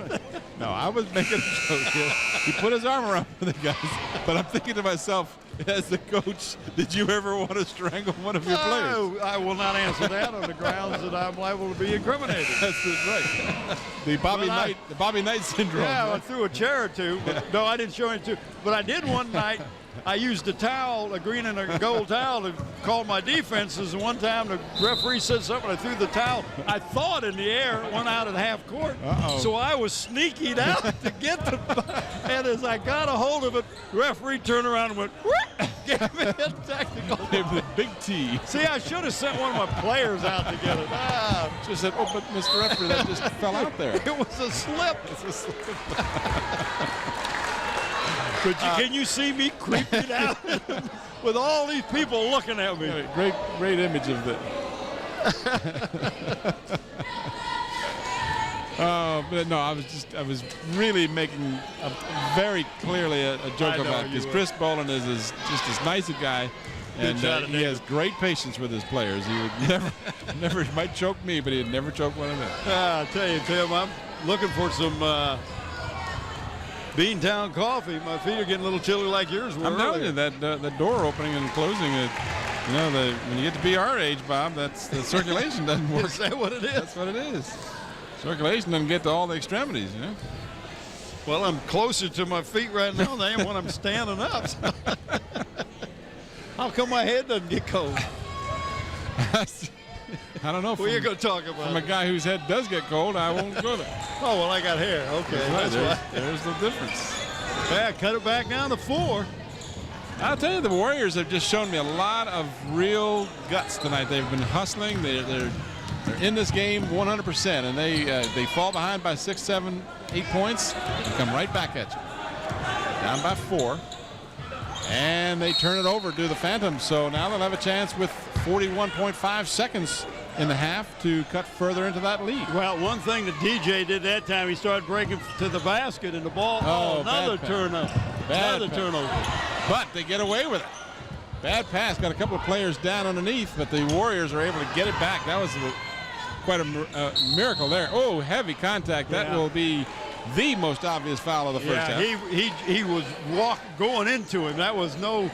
No, I was making a joke here. He put his arm around the guys. But I'm thinking to myself, as the coach, did you ever want to strangle one of your players? No, I will not answer that on the grounds that I'm liable to be incriminated. That's right. The Bobby Knight syndrome. Yeah, right? I threw a chair or two. But, no, I didn't show any two. But I did one night. I used a towel, a green and a gold towel, to call my defenses. And one time the referee said something. I threw the towel. I thought in the air, it went out at half court. So I was sneaking out to get the. And as I got a hold of it, the referee turned around and went, gave me a technical. Gave the big T. See, I should have sent one of my players out to get it. Just said, oh, but Mr. Referee, that just fell out there. It was a slip. It's a slip. But can you see me creeping out with all these people looking at me? Great image of the. But no, I was really making very clearly a joke about it, because Chris Boland is just as nice a guy, and he has great patience with his players. He would never might choke me, but he'd never choke one of them. I'll tell you, Tim, I'm looking for some Beantown coffee. My feet are getting a little chilly like yours were. I'm telling you, that the door opening and closing it. You know, when you get to be our age, Bob, the circulation doesn't work. Is that what it is? That's what it is. Circulation doesn't get to all the extremities, you know. Well, I'm closer to my feet right now than I am when I'm standing up. How come my head doesn't get cold? I don't know. What are you going to talk about? From a guy whose head does get cold, I won't go there. Oh, well, I got hair. Okay. That's right. There's the difference. Yeah, cut it back down to 4. I'll tell you, the Warriors have just shown me a lot of real guts tonight. They've been hustling. They're in this game 100%, and they fall behind by 6, 7, 8 points and come right back at you. Down by 4. And they turn it over to the Phantoms. So now they'll have a chance with 41.5 seconds in the half to cut further into that lead. Well, one thing that DJ did that time, he started breaking to the basket, and the ball, another turnover. Another turnover. But they get away with it. Bad pass, got a couple of players down underneath, but the Warriors are able to get it back. That was quite a miracle there. Oh, heavy contact. That will be the most obvious foul of the first half. He was going into him. That was no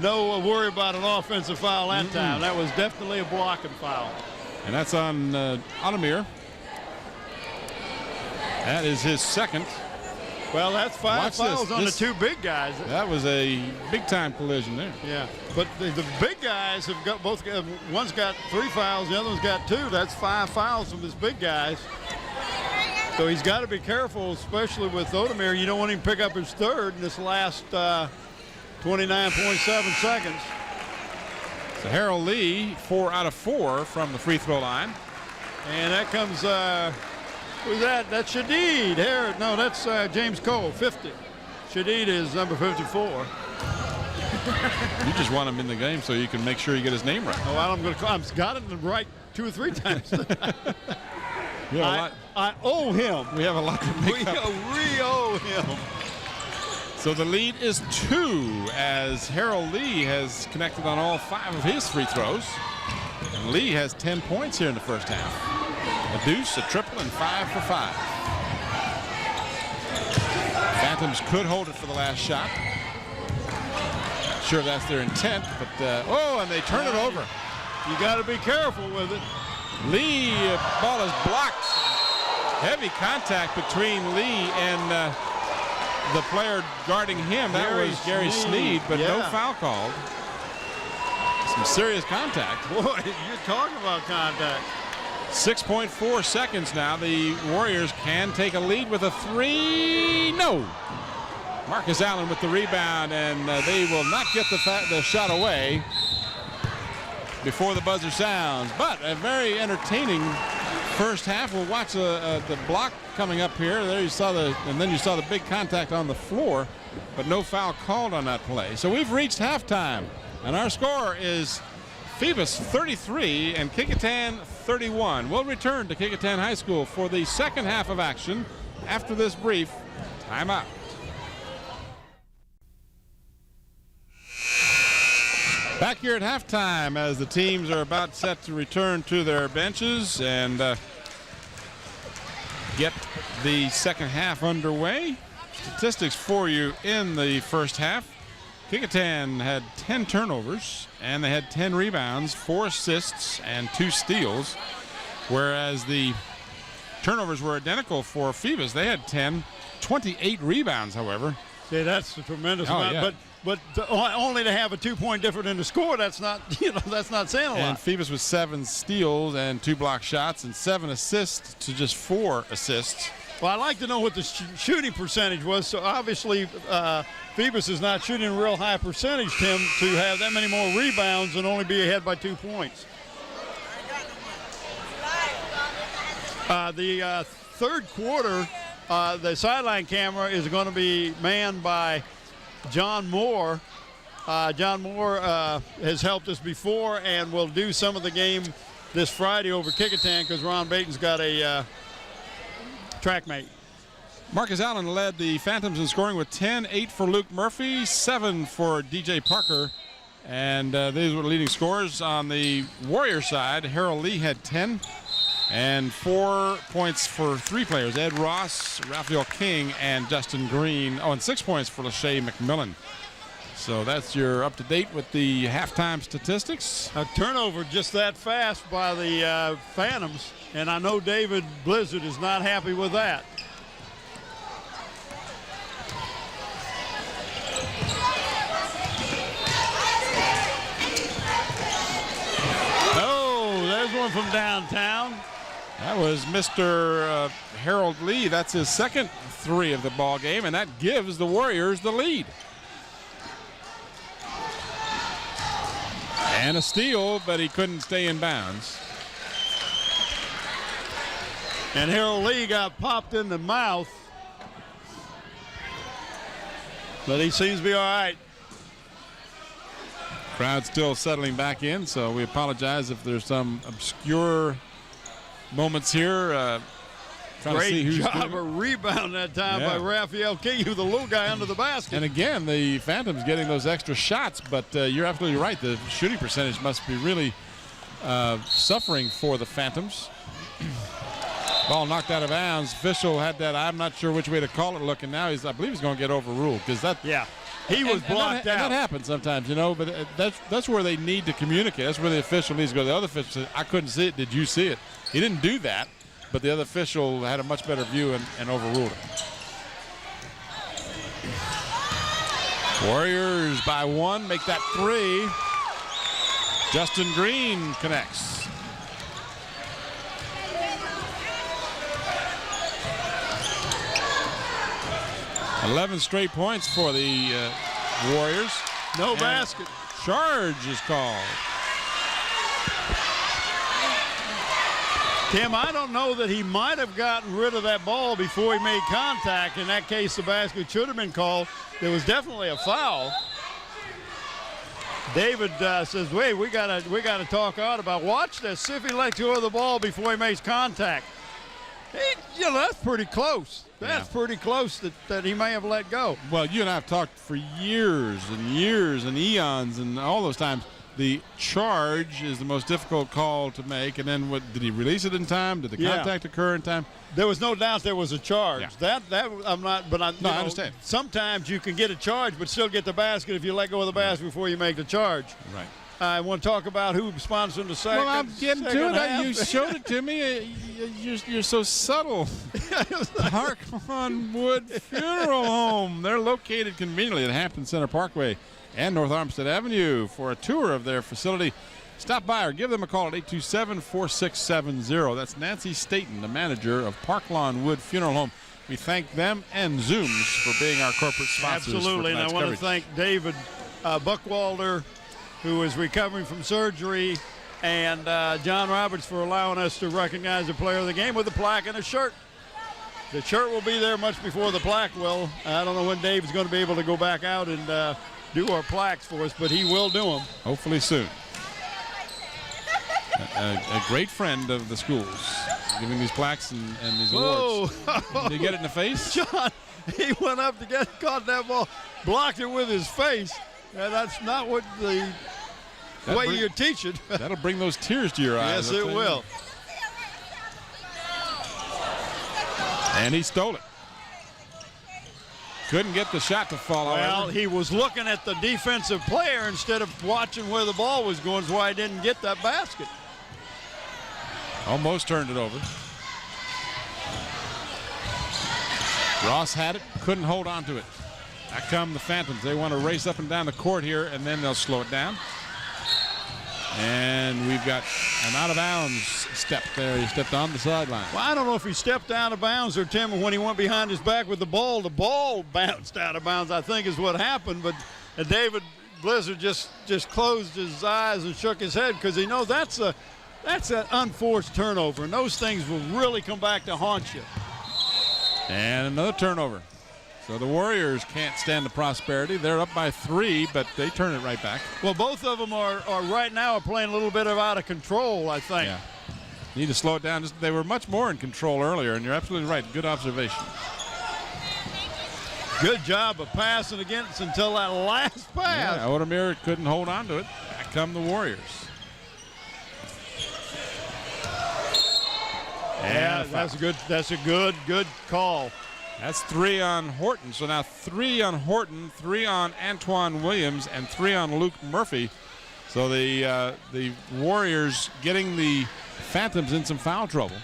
worry about an offensive foul that time. That was definitely a blocking foul. And that's on Otamir. That is his second. Well, that's 5 fouls on the 2 big guys. That was a big-time collision there. Yeah, but the big guys have got one's got 3 fouls, the other one's got 2. That's 5 fouls from his big guys. So he's got to be careful, especially with Otamir. You don't want him to pick up his 3rd in this last 29.7 seconds. So Harold Lee, 4 out of 4 from the free throw line. And that comes, who's that? That's Shadid. No, that's James Cole, 50. Shadid is number 54. You just want him in the game so you can make sure you get his name right. Oh, well, I'm going to call. I've got it right 2 or 3 times. I owe him. We have a lot to make up. We owe him. So the lead is 2 as Harold Lee has connected on all 5 of his free throws. And Lee has 10 points here in the first half. A deuce, a triple, and 5 for 5. Phantoms could hold it for the last shot. Not sure that's their intent, but oh, and they turn it over. You got to be careful with it. Lee, ball is blocked. Heavy contact between Lee and the player guarding him. That was Gary Sneed, but no foul called. Some serious contact. Boy, you're talking about contact. 6.4 seconds now. The Warriors can take a lead with a 3. No. Marcus Allen with the rebound, and they will not get the shot away before the buzzer sounds. But a very entertaining first half. We'll watch the block coming up here. There you saw and then you saw the big contact on the floor, but no foul called on that play. So we've reached halftime, and our score is Phoebus 33 and Kecoughtan 31. We'll return to Kecoughtan High School for the second half of action after this brief timeout. Back here at halftime as the teams are about set to return to their benches and get the second half underway. Statistics for you in the first half. Kecoughtan had 10 turnovers and they had 10 rebounds, 4 assists, and 2 steals, whereas the turnovers were identical for Phoebus. They had 10, 28 rebounds, however. See, that's a tremendous amount. Yeah. But only to have a 2-point difference in the score, that's not, that's not saying a lot. And Phoebus with 7 steals and 2 block shots and 7 assists to just 4 assists. Well, I'd like to know what the shooting percentage was. So obviously, Phoebus is not shooting a real high percentage, Tim, to have that many more rebounds and only be ahead by 2 points. The third quarter, the sideline camera is going to be manned by John Moore. John Moore has helped us before and will do some of the game this Friday over Kecoughtan because Ron Baton's got a track mate. Marcus Allen led the Phantoms in scoring with 10, 8 for Luke Murphy, 7 for DJ Parker. And these were the leading scorers. On the Warrior side, Harold Lee had 10 and 4 points for 3 players, Ed Ross, Raphael King, and Justin Green. Oh, and 6 points for Lachey McMillan. So that's your up-to-date with the halftime statistics. A turnover just that fast by the Phantoms, and I know David Blizzard is not happy with that. Oh, there's one from downtown. That was Mr. Harold Lee. That's his second 3 of the ball game, and that gives the Warriors the lead. And a steal, but he couldn't stay in bounds. And Harold Lee got popped in the mouth, but he seems to be all right. Crowd still settling back in, so we apologize if there's some obscure moments here. Great job of rebound that time by Raphael King, the little guy under the basket. And again, the Phantoms getting those extra shots, but you're absolutely right. The shooting percentage must be really suffering for the Phantoms. Ball knocked out of bounds. Official had that, I'm not sure which way to call it looking now. I believe he's going to get overruled because that. Yeah, he was blocked out. And that happens sometimes, but that's where they need to communicate. That's where the official needs to go. The other official said, I couldn't see it. Did you see it? He didn't do that. But the other official had a much better view and overruled it. Warriors by 1, make that 3. Justin Green connects. $11 straight points for the Warriors. No basket. Charge is called. Tim, I don't know that he might have gotten rid of that ball before he made contact. In that case, the basket should have been called. There was definitely a foul. David says, wait, we gotta talk out about, watch this. See if he lets go of the ball before he makes contact. That's pretty close. That's pretty close that he may have let go. Well, you and I have talked for years and years and eons and all those times. The charge is the most difficult call to make. And then did he release it in time? Did the contact occur in time? There was no doubt there was a charge. Yeah. That I'm not, but I understand. Sometimes you can get a charge but still get the basket if you let go of the basket before you make the charge. Right. I want to talk about who sponsored the second. Well, I'm getting to it. Half. You showed it to me. You're so subtle. Park-Lawn Wood Funeral Home. They're located conveniently at Hampton Center Parkway and North Armstead Avenue. For a tour of their facility, stop by or give them a call at 827-4670. That's Nancy Staten, the manager of Park-Lawn Wood Funeral Home. We thank them and Zooms for being our corporate sponsors. Absolutely, and I want coverage. to thank David Buckwalder, who is recovering from surgery, and John Roberts for allowing us to recognize the player of the game with a plaque and a shirt. The shirt will be there much before the plaque will. I don't know when Dave's going to be able to go back out and do our plaques for us, but he will do them. Hopefully soon. A great friend of the schools, giving these plaques and these awards. Did he get it in the face? John, he went up to caught that ball, blocked it with his face. That's not what the way you're teaching. That'll bring those tears to your eyes. Yes, it will. And he stole it. Couldn't get the shot to fall out. Well, he was looking at the defensive player instead of watching where the ball was going, so why he didn't get that basket. Almost turned it over. Ross had it, couldn't hold on to it. Back come the Phantoms. They want to race up and down the court here, and then they'll slow it down. And we've got an out-of-bounds step there. He stepped on the sideline. Well, I don't know if he stepped out of bounds or, Tim, when he went behind his back with the ball bounced out of bounds, I think is what happened. But David Blizzard just closed his eyes and shook his head because he knows that's an unforced turnover, and those things will really come back to haunt you. And another turnover. So the Warriors can't stand the prosperity. They're up by 3, but they turn it right back. Well, both of them are right now playing a little bit of out of control, I think. Yeah. Need to slow it down. They were much more in control earlier, and you're absolutely right. Good observation. Good job of passing against until that last pass. Yeah, Odomir couldn't hold on to it. Back come the Warriors. Yeah, that's a good call. That's 3 on Horton. So now 3 on Horton, 3 on Antoine Williams, and 3 on Luke Murphy. So the Warriors getting the Phantoms in some foul trouble.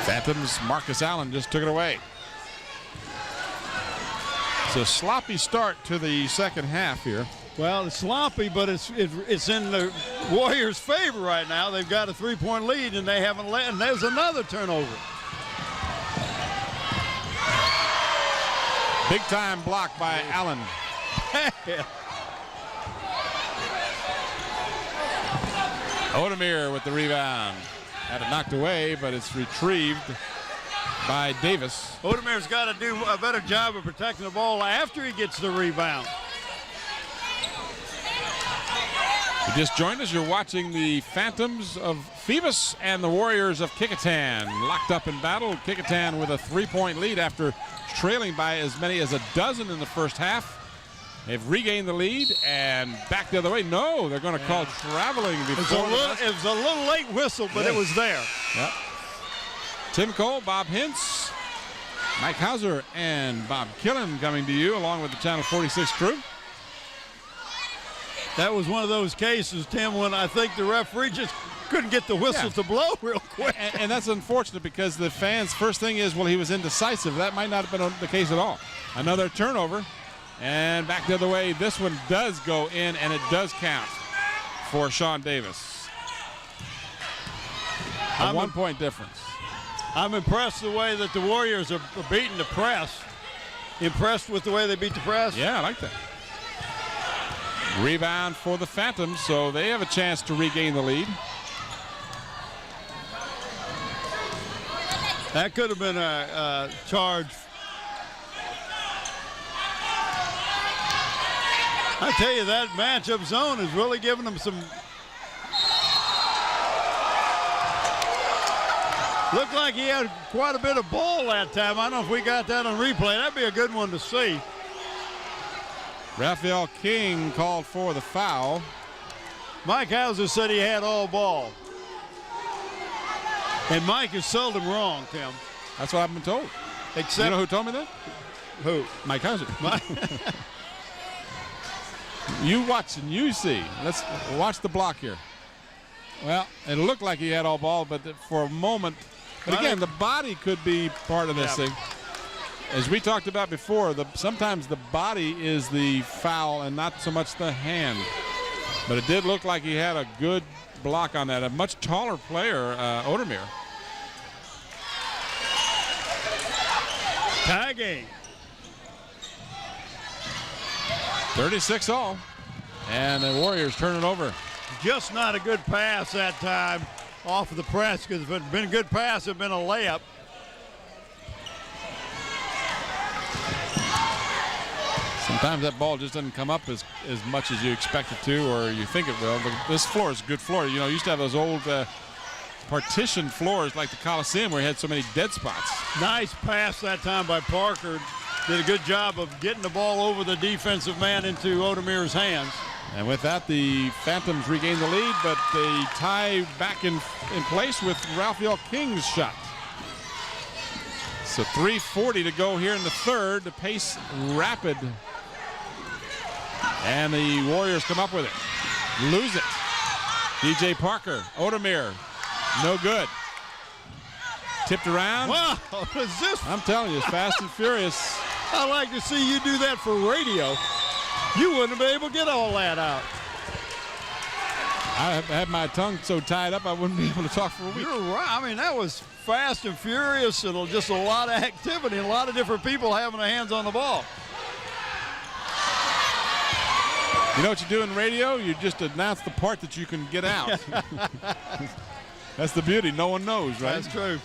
Phantoms, Marcus Allen just took it away. It's a sloppy start to the second half here. Well, it's sloppy, but it's in the Warriors' favor right now. They've got a 3-point lead, and they haven't let. And there's another turnover. Big time block by Allen. Odomir with the rebound. Had it knocked away, but it's retrieved by Davis. Odomir's got to do a better job of protecting the ball after he gets the rebound. You just joined us. You're watching the Phantoms of Phoebus and the Warriors of Kecoughtan locked up in battle. Kecoughtan with a 3-point lead after trailing by as many as a dozen in the first half. They've regained the lead and back the other way. No, they're going to call traveling before. It was a little late whistle, but it was there. Yep. Tim Cole, Bob Hintz, Mike Hauser, and Bob Killen coming to you along with the Channel 46 crew. That was one of those cases, Tim, when I think the referee just couldn't get the whistle to blow real quick. And that's unfortunate because the fans' first thing is, well, he was indecisive. That might not have been the case at all. Another turnover. And back the other way. This one does go in, and it does count for Sean Davis. A 1-point difference. I'm impressed the way that the Warriors are beating the press. Impressed with the way they beat the press? Yeah, I like that. Rebound for the Phantoms, so they have a chance to regain the lead. That could have been a charge. I tell you, that matchup zone is really giving them some. Looked like he had quite a bit of ball that time. I don't know if we got that on replay. That'd be a good one to see. Raphael King called for the foul. Mike Hauser said he had all ball. And Mike is seldom wrong, Tim. That's what I've been told. Except, you know who told me that? Who? Mike Hauser. You watch and you see. Let's watch the block here. Well, it looked like he had all ball, but for a moment. But again, the body could be part of this thing. As we talked about before, sometimes the body is the foul and not so much the hand. But it did look like he had a good block on that. A much taller player, Odermeer. Tie game. 36 all. And the Warriors turn it over. Just not a good pass that time off of the press, because if it had been a good pass, it would have been a layup. Sometimes that ball just doesn't come up as much as you expect it to or you think it will. But this floor is a good floor. You know, used to have those old partition floors like the Coliseum where you had so many dead spots. Nice pass that time by Parker. Did a good job of getting the ball over the defensive man into Odermeer's hands. And with that, the Phantoms regain the lead, but they tie back in place with Raphael King's shot. So 3:40 to go here in the third. The pace rapid. And the Warriors come up with it. Lose it. DJ Parker, Odermeer, no good. Tipped around. Wow, what is this? I'm telling you, it's fast and furious. I'd like to see you do that for radio. You wouldn't be able to get all that out. I had my tongue so tied up I wouldn't be able to talk for a week. You're right. I mean, that was fast and furious and just a lot of activity, a lot of different people having their hands on the ball. You know what you do in radio? You just announce the part that you can get out. That's the beauty. No one knows, right? That's true.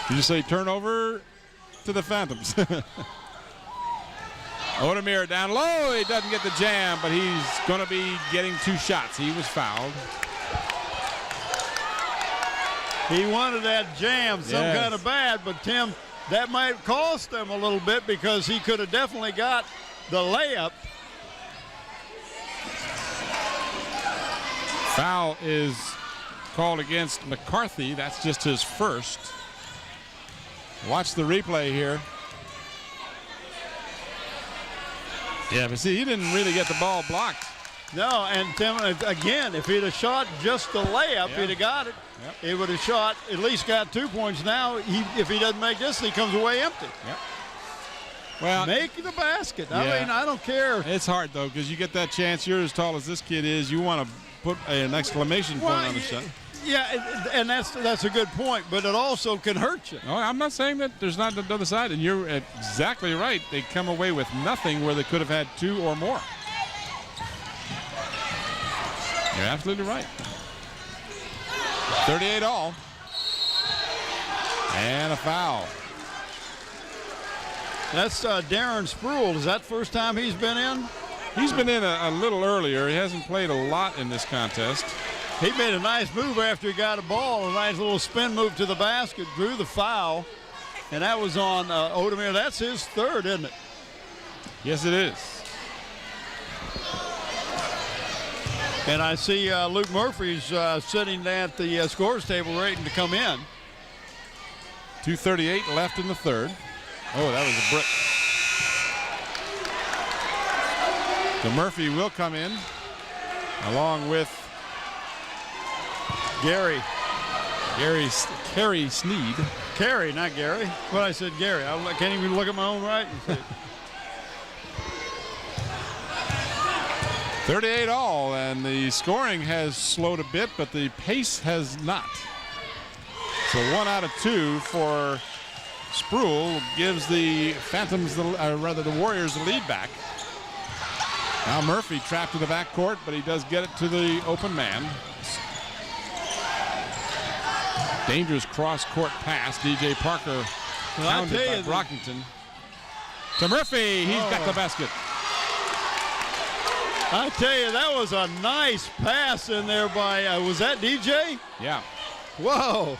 You just say turnover to the Phantoms. Odermeer down low. He doesn't get the jam, but he's going to be getting 2 shots. He was fouled. He wanted that jam some kind of bad, but Tim, that might cost them a little bit because he could have definitely got the layup. Foul is called against McCarthy. That's just his first. Watch the replay here. Yeah, but see, he didn't really get the ball blocked. No, and Tim, again, if he'd have shot just the layup, he'd have got it. Yep. He would have shot, at least got 2 points. Now, if he doesn't make this, he comes away empty. Yep. Well, make the basket. I mean, I don't care. It's hard, though, because you get that chance. You're as tall as this kid is. You want to put an exclamation point on the shot. Yeah, and that's a good point, but it also can hurt you. No, I'm not saying that there's not the other side, and you're exactly right. They come away with nothing where they could have had 2 or more. You're absolutely right. 38 all. And a foul. That's Darren Spruill. Is that the first time he's been in? He's been in a little earlier. He hasn't played a lot in this contest. He made a nice move after he got a ball, a nice little spin move to the basket, drew the foul, and that was on Odermeer. That's his third, isn't it? Yes, it is. And I see Luke Murphy's sitting at the scores table waiting to come in. 2:38 left in the third. Oh, that was a brick. So Murphy will come in along with Carey Sneed. Carey, not Gary. What I said, Gary. I can't even look at my own right. 38 all, and the scoring has slowed a bit, but the pace has not. So 1 out of 2 for Spruill gives the Phantoms, the Warriors, the lead back. Now Murphy trapped in the backcourt, but he does get it to the open man. Dangerous cross-court pass. DJ Parker pounded by Brockington. To Murphy. He's got the basket. I tell you, that was a nice pass in there by, was that DJ? Yeah. Whoa.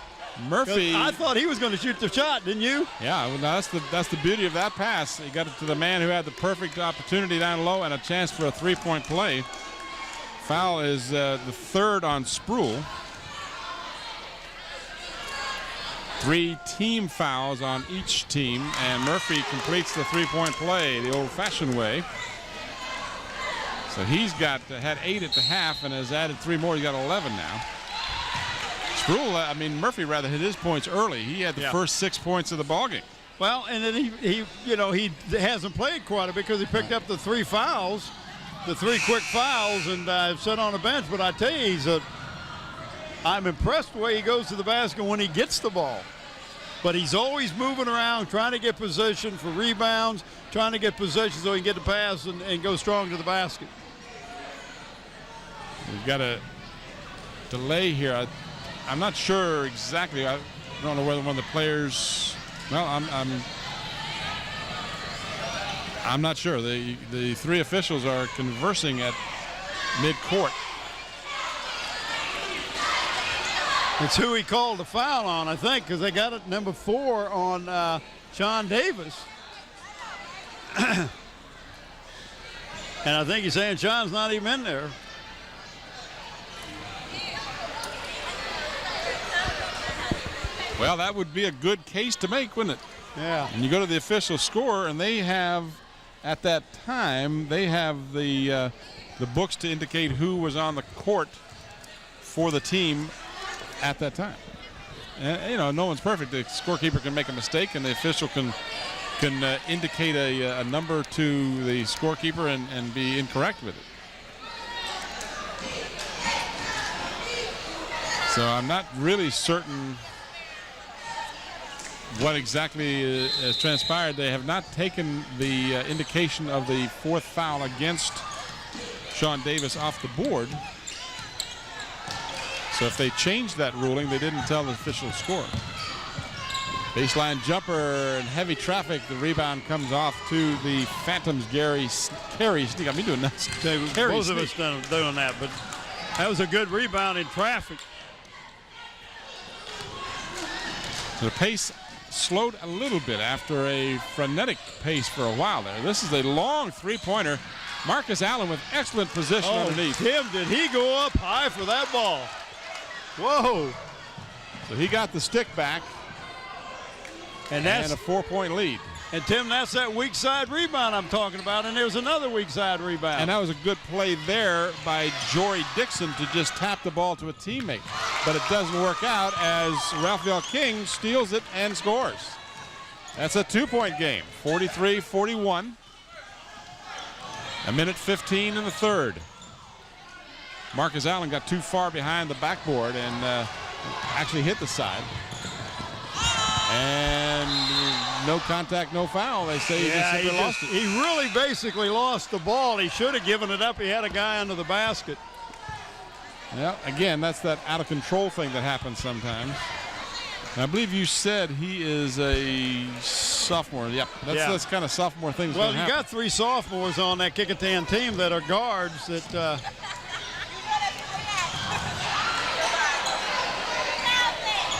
Murphy. I thought he was going to shoot the shot, didn't you? Yeah, well, that's the beauty of that pass. He got it to the man who had the perfect opportunity down low and a chance for a three-point play. Foul is the third on Sproul. 3 team fouls on each team, and Murphy completes the three-point play the old-fashioned way. So he's had 8 at the half and has added 3 more. He's got 11 now. Sproul, Murphy rather hit his points early. He had the first 6 points of the ballgame. Well, and then he hasn't played quite a bit because he picked up the 3 fouls, the 3 quick fouls, and sat on the bench. But I tell you, I'm impressed the way he goes to the basket when he gets the ball. But he's always moving around, trying to get position for rebounds, trying to get position so he can get the pass and go strong to the basket. We've got a delay here. I'm not sure exactly. I don't know whether one of the players. Well, I'm not sure. The 3 officials are conversing at mid-court. It's who he called the foul on, I think, because they got it number 4 on Sean Davis. And I think he's saying Sean's not even in there. Well, that would be a good case to make, wouldn't it? Yeah. And you go to the official score, and they have, at that time, they have the books to indicate who was on the court for the team at that time. And, no one's perfect. The scorekeeper can make a mistake, and the official can indicate a number to the scorekeeper and be incorrect with it. So I'm not really certain what exactly has transpired. They have not taken the indication of the 4th foul against Sean Davis off the board. So if they changed that ruling, they didn't tell the official score. Baseline jumper and heavy traffic. The rebound comes off to the Phantoms. Carey Sneak. I've been doing that. Both of us doing that, but that was a good rebound in traffic. So the pace slowed a little bit after a frenetic pace for a while there. This is a long three-pointer. Marcus Allen with excellent position underneath. Tim, did he go up high for that ball? Whoa. So he got the stick back. And a 4-point lead. And Tim, that's that weak side rebound I'm talking about, and there's another weak side rebound. And that was a good play there by Jory Dixon to just tap the ball to a teammate. But it doesn't work out as Raphael King steals it and scores. That's a 2-point game, 43-41. 1:15 in the third. Marcus Allen got too far behind the backboard and actually hit the side. And no contact, no foul. They say he lost it. He really basically lost the ball. He should have given it up. He had a guy under the basket. Yeah, again, that's that out of control thing that happens sometimes. And I believe you said he is a sophomore. Yep, that's kind of sophomore things. Well, you got 3 sophomores on that Kecoughtan team that are guards that.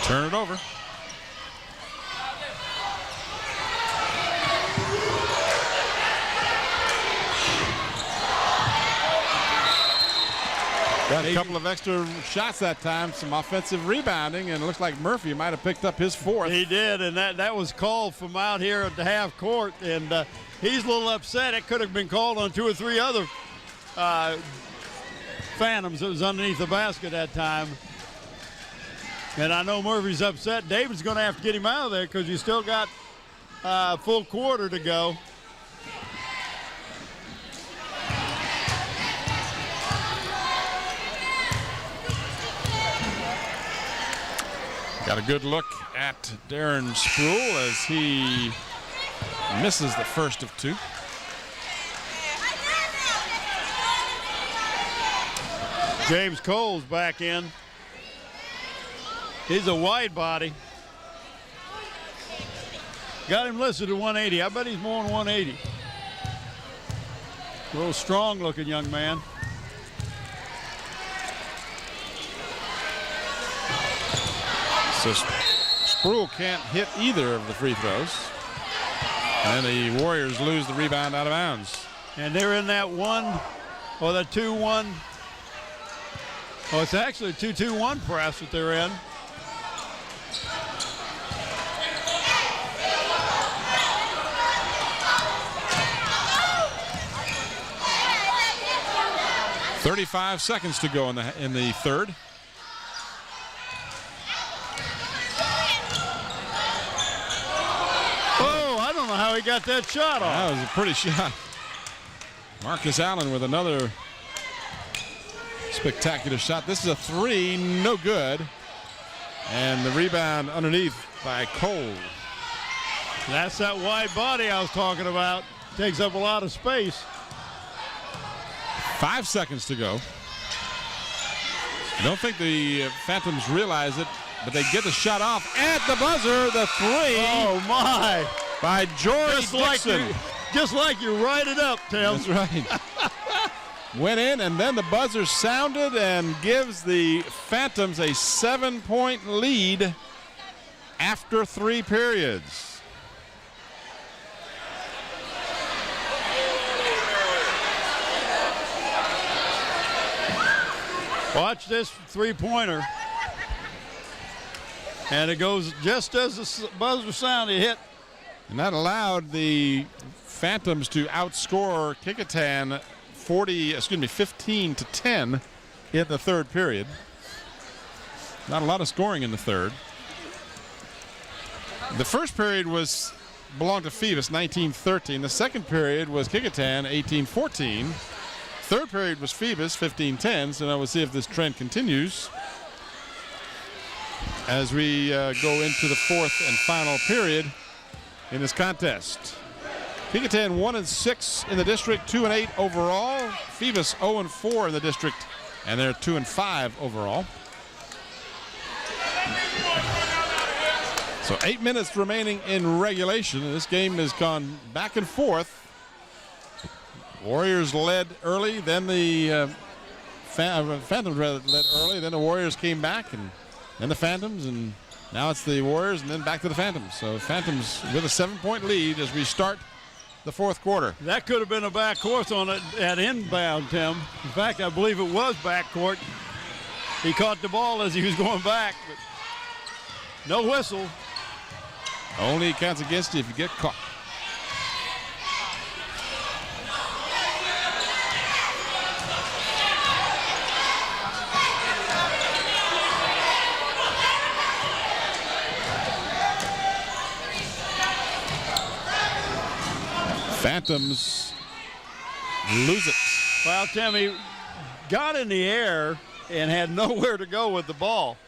Turn it over. Got a couple of extra shots that time, some offensive rebounding, and it looks like Murphy might have picked up his 4th. He did, and that was called from out here at the half court, and he's a little upset. It could have been called on 2 or 3 other Phantoms that was underneath the basket that time. And I know Murphy's upset. David's going to have to get him out of there because you still got a full quarter to go. Got a good look at Darren Sproul as he misses the first of 2. James Cole's back in. He's a wide body. Got him listed at 180. I bet he's more than 180. Real strong looking young man. So Sproul can't hit either of the free throws. And the Warriors lose the rebound out of bounds. And they're in that 1 or the 2-1. Oh, it's actually a 2-2-1 press that they're in. .35 seconds to go in the third. Oh, I don't know how he got that shot off. That was a pretty shot. Marcus Allen with another spectacular shot. This is a 3, no good. And the rebound underneath by Cole. That's that wide body I was talking about. Takes up a lot of space. 5 seconds to go. I don't think the Phantoms realize it, but they get the shot off at the buzzer. The 3. Oh, my. By Jory Dixon. Just like you write it up, Tim. That's right. Went in, and then the buzzer sounded and gives the Phantoms a 7-point lead after 3 periods. Watch this three-pointer. And it goes just as the buzzer sounded, hit. And that allowed the Phantoms to outscore Kecoughtan 15-10 in the third period. Not a lot of scoring in the third. The first period belonged to Phoebus, 19-13. The second period was Kecoughtan, 18-14. Third period was Phoebus, 15-10. So now we'll see if this trend continues as we go into the fourth and final period in this contest. Kecoughtan 1-6 in the district, 2-8 overall. Phoebus 0-4 in the district, and they're 2-5 overall. So 8 minutes remaining in regulation. This game has gone back and forth. Warriors led early, then the Phantoms led early, then the Warriors came back, and then the Phantoms, and now it's the Warriors, and then back to the Phantoms. So Phantoms with a 7-point lead as we start the fourth quarter. That could have been a backcourt on it at inbound, Tim. In fact, I believe it was backcourt. He caught the ball as he was going back, but no whistle. Only counts against you if you get caught. Phantoms lose it. Well, Tim, he got in the air and had nowhere to go with the ball.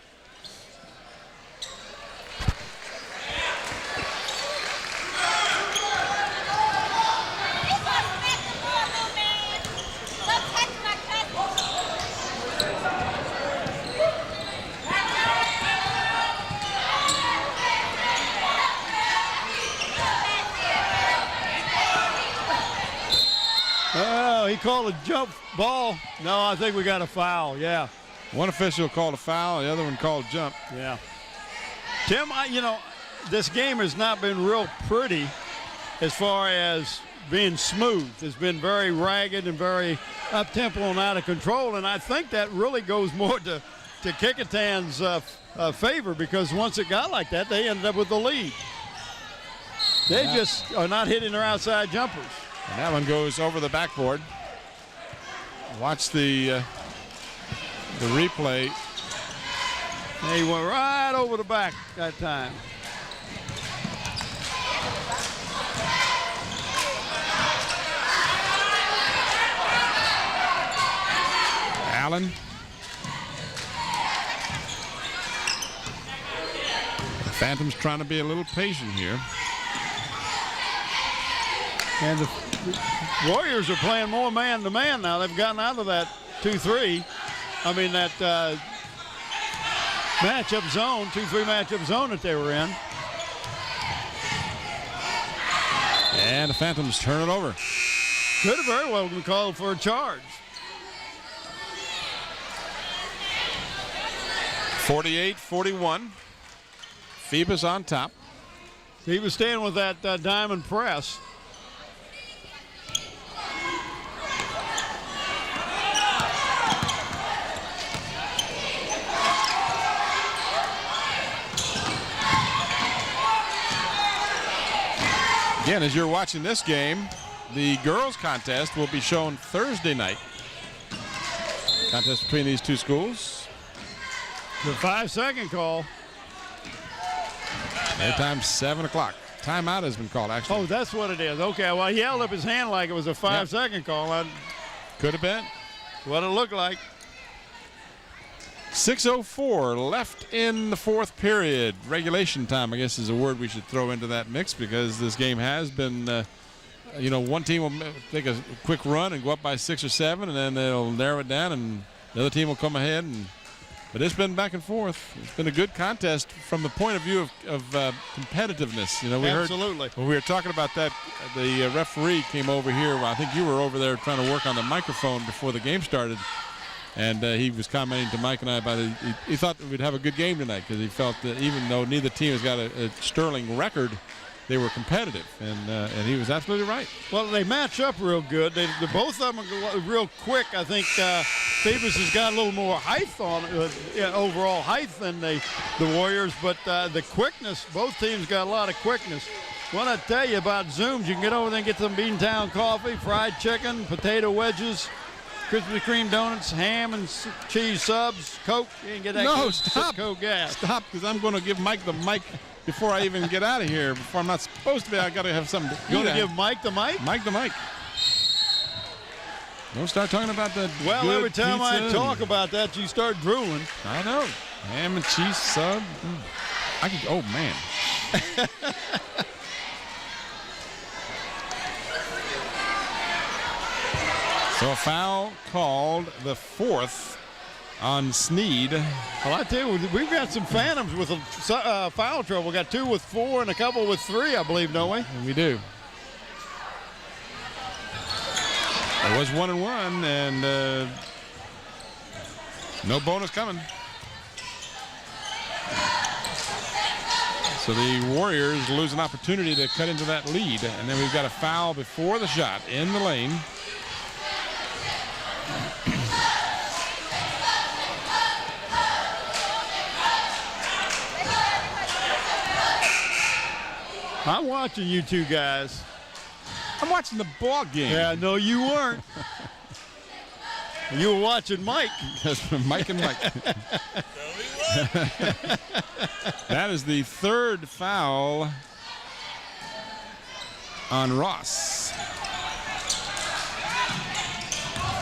Oh, he called a jump ball. No, I think we got a foul, yeah. One official called a foul, the other one called jump. Yeah. Tim, this game has not been real pretty as far as being smooth. It's been very ragged and very up-tempo and out of control, and I think that really goes more to Kecoughtan's favor, because once it got like that, they ended up with the lead. They just are not hitting their outside jumpers. And that one goes over the backboard. Watch the replay. He went right over the back that time. Allen. The Phantoms trying to be a little patient here. And the Warriors are playing more man-to-man now. They've gotten out of that 2-3. I mean, that matchup zone, 2-3 matchup zone that they were in. And the Phantoms turn it over. Could have very well been called for a charge. 48-41. Phoebus on top. He was staying with that diamond press. Again, as you're watching this game, the girls' contest will be shown Thursday night. Contest between these two schools. The 5-second call. Airtime 7 o'clock. Timeout has been called, actually. Oh, that's what it is. Okay, well, he held up his hand like it was a 5-second call. Could have been. What it looked like. 6:04 left in the fourth period. Regulation time, I guess, is a word we should throw into that mix, because this game has been, one team will take a quick run and go up by 6 or 7, and then they'll narrow it down, and the other team will come ahead. But it's been back and forth. It's been a good contest from the point of view of competitiveness. Absolutely. When we were talking about that, the referee came over here. Well, I think you were over there trying to work on the microphone before the game started. And he was commenting to Mike and I about it. He thought we'd have a good game tonight, because he felt that even though neither team has got a sterling record, they were competitive, and he was absolutely right. Well, they match up real good. Both of them are real quick. I think Phoebus has got a little more height on overall height than the Warriors, but the quickness, both teams got a lot of quickness. What I tell you about Zooms, you can get over there and get some Beantown coffee, fried chicken, potato wedges, Krispy Kreme donuts, ham and cheese subs, Coke. You can get that. No, stop. Coke gas. Stop, because I'm going to give Mike the mic before I even get out of here. Before I'm not supposed to be, I got to have something to eat. You want to give Mike the mic? Mike the mic. Don't start talking about the Well, every time I pizza talk about that, you start drooling. I know. Ham and cheese sub. Oh, man. So a foul called, the fourth, on Sneed. Well, I tell you, we've got some Phantoms with foul trouble. We got 2 with 4 and a couple with 3, I believe, don't we? We do. It was 1-1, and no bonus coming. So the Warriors lose an opportunity to cut into that lead, and then we've got a foul before the shot in the lane. I'm watching you two guys. I'm watching the ball game. Yeah, no, you weren't. You were watching Mike. Mike and Mike. That is the third foul on Ross.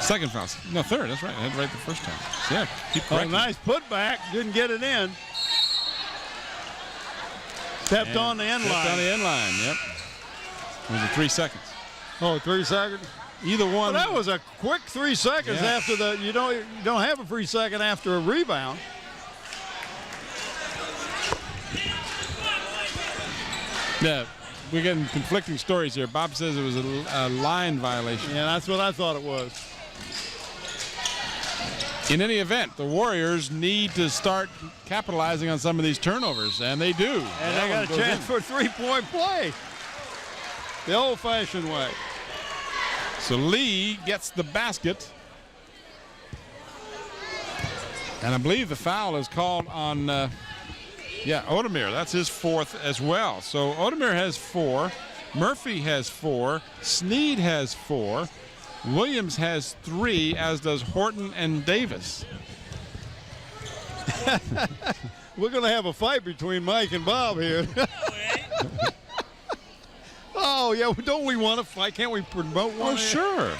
Second foul. No, third. That's right. I had it right the first time. So yeah, keep correcting. Nice putback. Didn't get it in. Stepped on the end line. Stepped on the end line, yep. Was it 3 seconds? Oh, 3 seconds? Either one. Well, that was a quick 3 seconds after the, you don't have a free second after a rebound. Yeah, we're getting conflicting stories here. Bob says it was a line violation. Yeah, that's what I thought it was. In any event, the Warriors need to start capitalizing on some of these turnovers, and they do. And they got a chance for a three-point play. The old-fashioned way. So Lee gets the basket. And I believe the foul is called on, Odomir. That's his fourth as well. So Odomir has 4. Murphy has 4. Sneed has 4. Williams has 3, as does Horton and Davis. We're going to have a fight between Mike and Bob here. Oh, yeah, don't we want to fight? Can't we promote one? Oh, sure.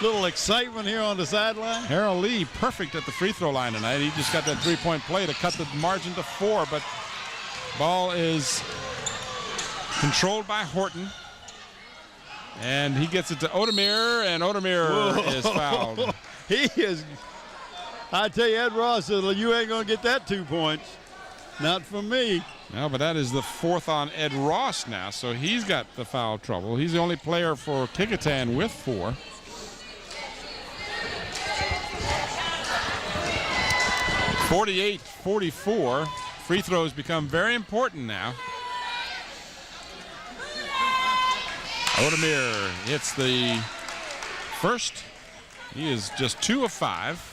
Little excitement here on the sideline. Harold Lee, perfect at the free throw line tonight. He just got that three-point play to cut the margin to 4, but ball is controlled by Horton. And he gets it to Odomir, and Odomir is fouled. He is I tell you, Ed Ross said, you ain't going to get that 2 points. Not from me. No, but that is the 4th on Ed Ross now, so he's got the foul trouble. He's the only player for Kecoughtan with 4. (48-44). Free throws become very important now. Odemir hits the first. He is just 2 of 5.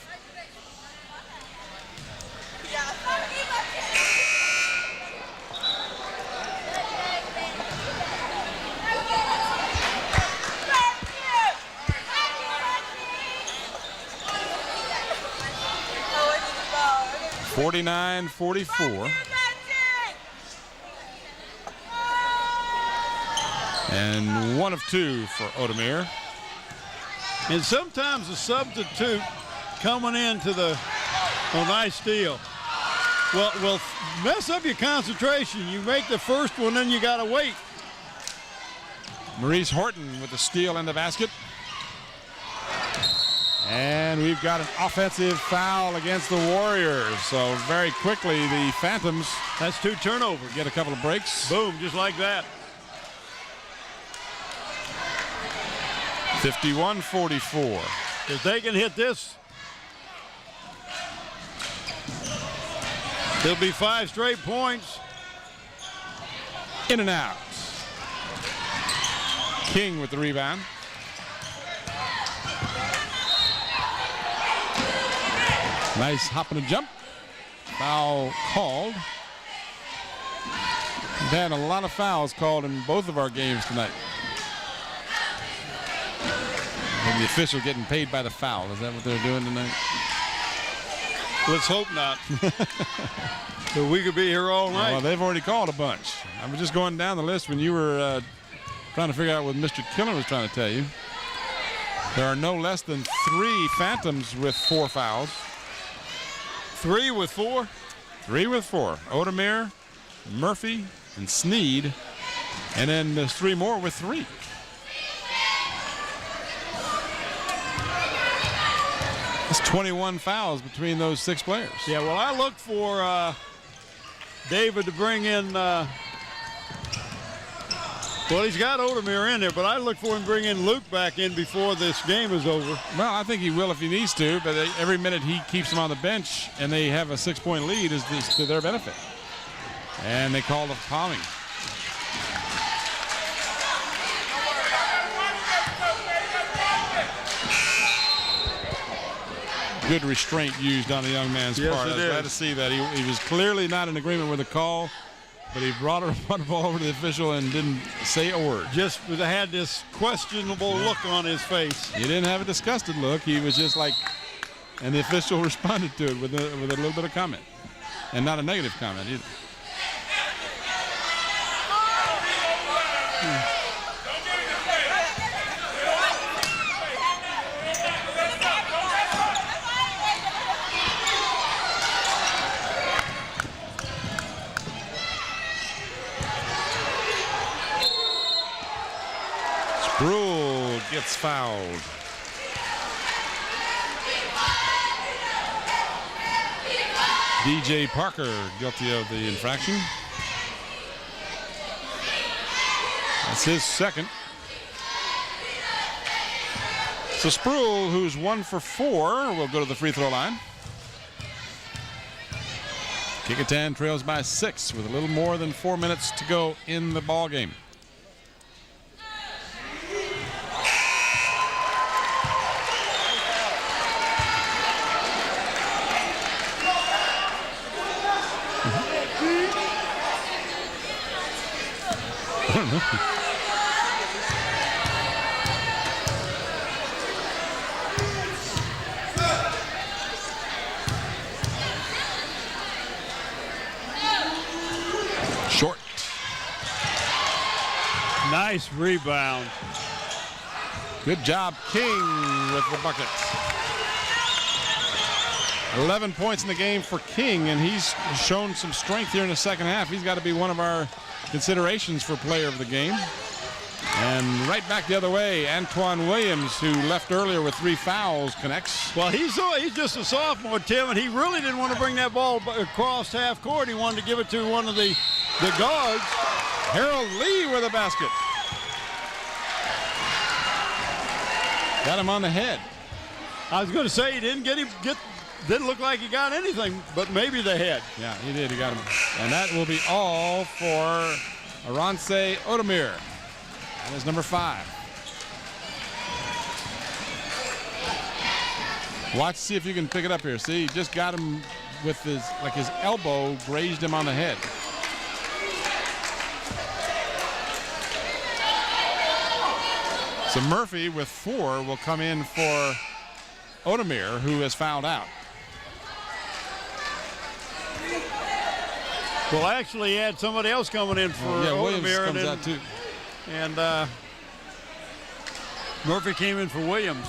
(49-44). And 1 of 2 for Odemir. And sometimes a substitute coming into the nice steal. Well, mess up your concentration. You make the first one, then you got to wait. Maurice Horton with the steal in the basket. And we've got an offensive foul against the Warriors. So very quickly, the Phantoms. That's 2 turnovers. Get a couple of breaks. Boom, just like that. 51-44. If they can hit this, there'll be 5 straight points. In and out. King with the rebound. Nice hop and a jump. Foul called. We've had a lot of fouls called in both of our games tonight. Maybe the official getting paid by the foul. Is that what they're doing tonight? Let's hope not. So we could be here all night. Well, they've already called a bunch. I was just going down the list when you were trying to figure out what Mr. Killer was trying to tell you. There are no less than 3 Phantoms with 4 fouls. 3 with 4? 3 with 4. Odemir, Murphy, and Sneed. And then there's 3 more with 3. That's 21 fouls between those 6 players. Yeah, well, I look for David to bring in, well, he's got Odemir in there, but I look for him to bring in Luke back in before this game is over. Well, I think he will if he needs to, but every minute he keeps them on the bench and they have a 6-point lead is to their benefit. And they call the palming. Good restraint used on the young man's part. I was glad to see that. He was clearly not in agreement with the call, but he brought the ball over to the official and didn't say a word. Just had this questionable look on his face. He didn't have a disgusted look. He was just like, and the official responded to it with a little bit of comment, and not a negative comment either. Rule gets fouled. DJ Parker guilty of the infraction. That's his second. So Sproul, who's 1 for 4, will go to the free throw line. Kecoughtan trails by 6 with a little more than 4 minutes to go in the ball game. Short. Nice rebound. Good job, King, with the bucket. 11 points in the game for King, and he's shown some strength here in the second half. He's got to be one of our considerations for player of the game. And right back the other way, Antoine Williams, who left earlier with 3 fouls, connects. Well, he's just a sophomore, Tim, and he really didn't want to bring that ball across half court. He wanted to give it to one of the guards. Harold Lee with a basket. Got him on the head. I was going to say he didn't didn't look like he got anything, but maybe the head. Yeah, he did. He got him. And that will be all for Arance Odemir. That is number 5. Watch, see if you can pick it up here. See, he just got him with his elbow grazed him on the head. So Murphy with 4 will come in for Odemir, who has fouled out. Well, actually, he had somebody else coming in for Williams Odemir, comes out too. And Murphy came in for Williams.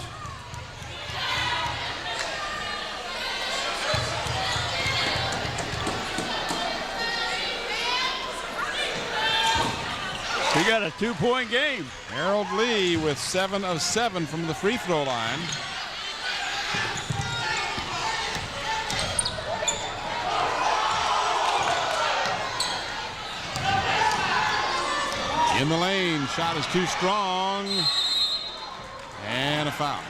We got a 2-point game. Harold Lee with 7 of 7 from the free throw line. In the lane, shot is too strong. And a foul.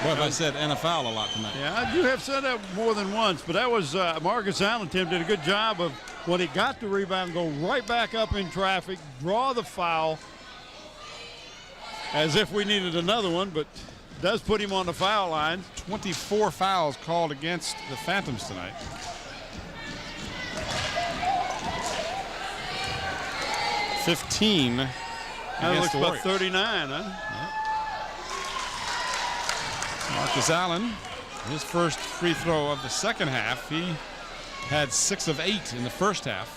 Boy, if I said and a foul a lot tonight. Yeah, you have said that more than once, but that was Marcus Allen. Tim did a good job of, when he got the rebound, go right back up in traffic, draw the foul, as if we needed another one, but does put him on the foul line. 24 fouls called against the Phantoms tonight. That looks about Warriors. 39, huh? Marcus Allen, his first free throw of the second half. He had 6 of 8 in the first half.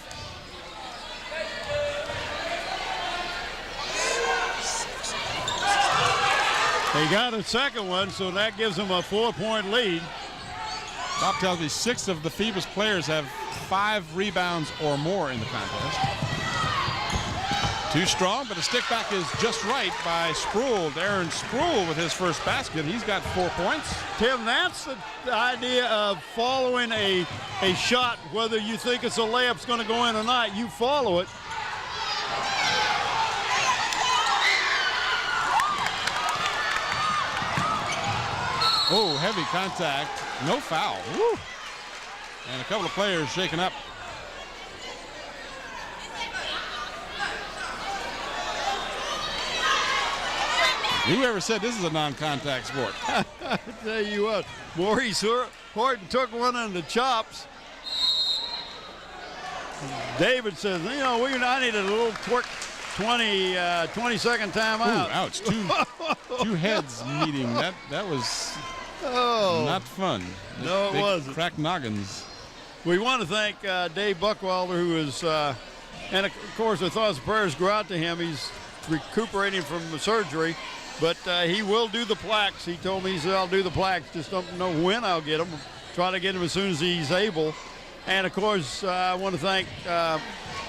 They got a second one, so that gives them a 4-point lead. Bob tells me 6 of the Phoebus players have 5 rebounds or more in the contest. Too strong, but a stick back is just right by Sproul. Darren Sproul with his first basket. He's got 4 points. Tim, that's the idea of following a shot, whether you think it's a layup's going to go in or not. You follow it. Oh, heavy contact. No foul. Woo. And a couple of players shaken up. Whoever said this is a non-contact sport? I tell you what, Maurice Horton took one on the chops. David says, you know, I needed a little 20-second timeout. Ooh, ouch, two heads meeting. That was not fun. No, it wasn't. Cracked noggins. We want to thank Dave Buckwalder, who is, and of course, our thoughts and prayers go out to him. He's recuperating from the surgery. But he will do the plaques. He told me, he said, I'll do the plaques. Just don't know when I'll get them. Try to get them as soon as he's able. And, of course, I want to thank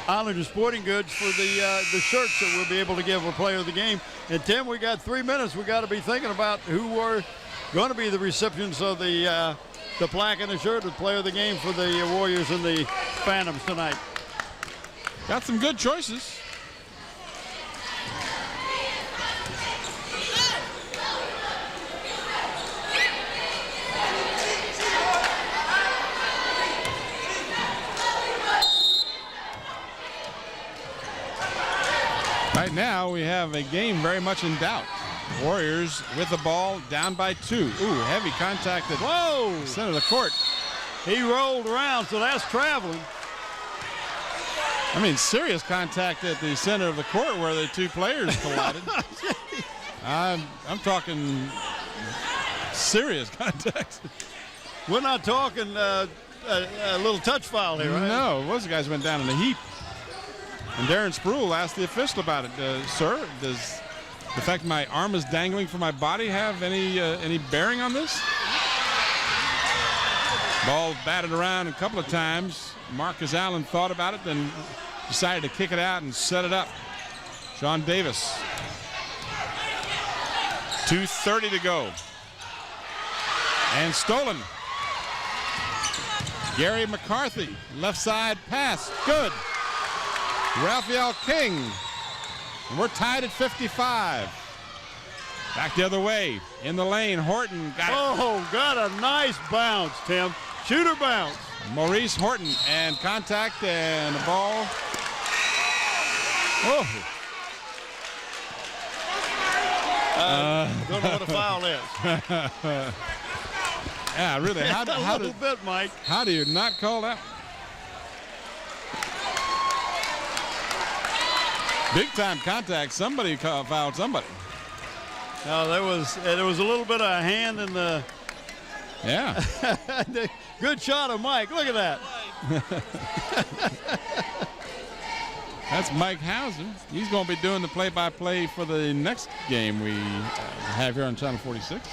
Islander Sporting Goods for the shirts that we'll be able to give a player of the game. And, Tim, we got 3 minutes. We got to be thinking about who are going to be the recipients of the plaque and the shirt, the player of the game for the Warriors and the Phantoms tonight. Got some good choices. Right now, we have a game very much in doubt. Warriors with the ball, down by 2. Ooh, heavy contact at Whoa! center of the court. He rolled around, so that's traveling. I mean, serious contact at the center of the court where the 2 players collided. I'm talking serious contact. We're not talking a little touch foul here, right? No, those guys went down in a heap. And Darren Sproul asked the official about it. Sir, does the fact my arm is dangling from my body have any bearing on this? Ball batted around a couple of times. Marcus Allen thought about it, then decided to kick it out and set it up. Sean Davis. 2:30 to go. And stolen. Gary McCarthy, left side pass, good. Raphael King, and we're tied at 55. Back the other way, in the lane, Horton got it. Oh, got a nice bounce, Tim. Shooter bounce. Maurice Horton, and contact, and the ball. Oh. Don't know what a foul is. Yeah, really. How do you not call that? Big time contact. Somebody fouled somebody. No, there was a little bit of a hand in the. Yeah. Good shot of Mike. Look at that. That's Mike Hauser. He's going to be doing the play-by-play for the next game we have here on Channel 46.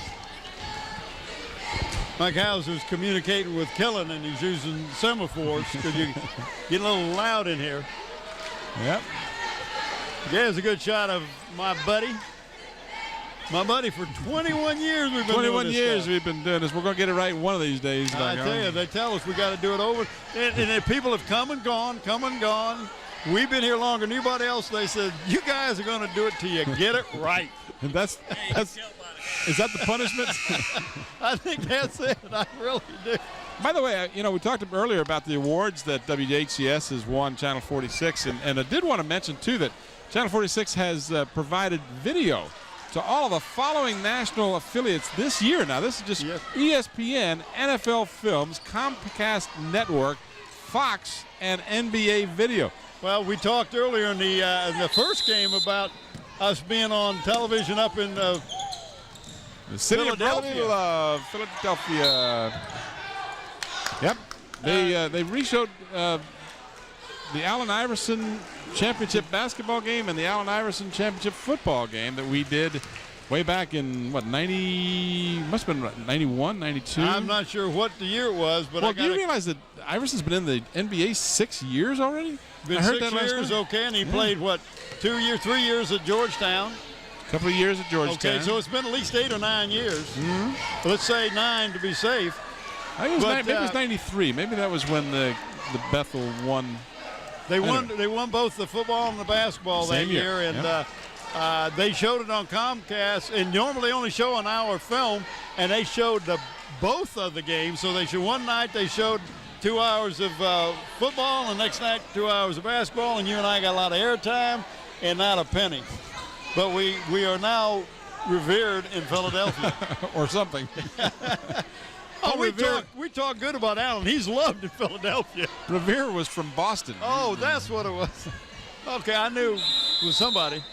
Mike Hauser's communicating with Killen, and he's using semaphores because you get a little loud in here. Yep. There's a good shot of my buddy. My buddy, for 21 years we've been 21 doing this years stuff. we've been doing this. We're going to get it right one of these days. I tell you, they tell us we got to do it over. And people have come and gone. We've been here longer than anybody else. They said, you guys are going to do it till you get it right. And is that the punishment? I think that's it. I really do. By the way, we talked earlier about the awards that WHCS has won, Channel 46, and I did want to mention, too, that Channel 46 has provided video to all the following national affiliates this year. Now, this is just ESPN, NFL Films, Comcast Network, Fox, and NBA Video. Well, we talked earlier in the first game about us being on television up in the city Philadelphia. of Philadelphia. Yep. They reshowed the Allen Iverson championship basketball game and the Allen Iverson championship football game that we did way back in, 90, must have been 91, 92? I'm not sure what the year it was, but do you realize that Iverson's been in the NBA 6 years already? Been I heard 6 that years, okay, and he played, 3 years at Georgetown. A couple of years at Georgetown. Okay, so it's been at least 8 or 9 years. Mm-hmm. Let's say 9 to be safe. I think maybe it was 93. Maybe that was when the Bethel won. They won both the football and the basketball that year, and they showed it on Comcast. And normally they only show an hour film, and they showed both of the games. So one night they showed 2 hours of football, and the next night 2 hours of basketball, and you and I got a lot of airtime and not a penny. But we are now revered in Philadelphia. Or something. We talk good about Allen. He's loved in Philadelphia. Revere was from Boston. Oh, that's what it was. Okay, I knew it was somebody.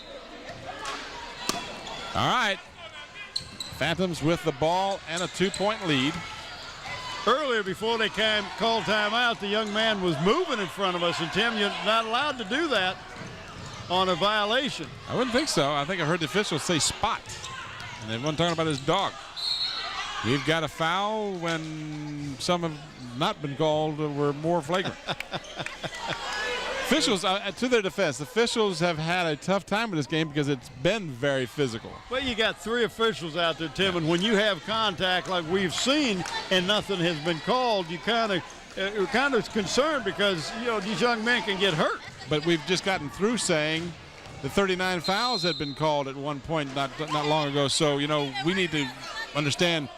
All right. Phantoms with the ball and a 2-point lead. Earlier, before they called timeout, the young man was moving in front of us, and Tim, you're not allowed to do that on a violation. I wouldn't think so. I think I heard the officials say spot, and they weren't talking about his dog. We've got a foul when some have not been called were more flagrant. Officials, to their defense, officials have had a tough time with this game because it's been very physical. Well, you got 3 officials out there, Tim, and when you have contact like we've seen and nothing has been called, you're kind of concerned because these young men can get hurt. But we've just gotten through saying the 39 fouls had been called at one point not long ago. So we need to understand.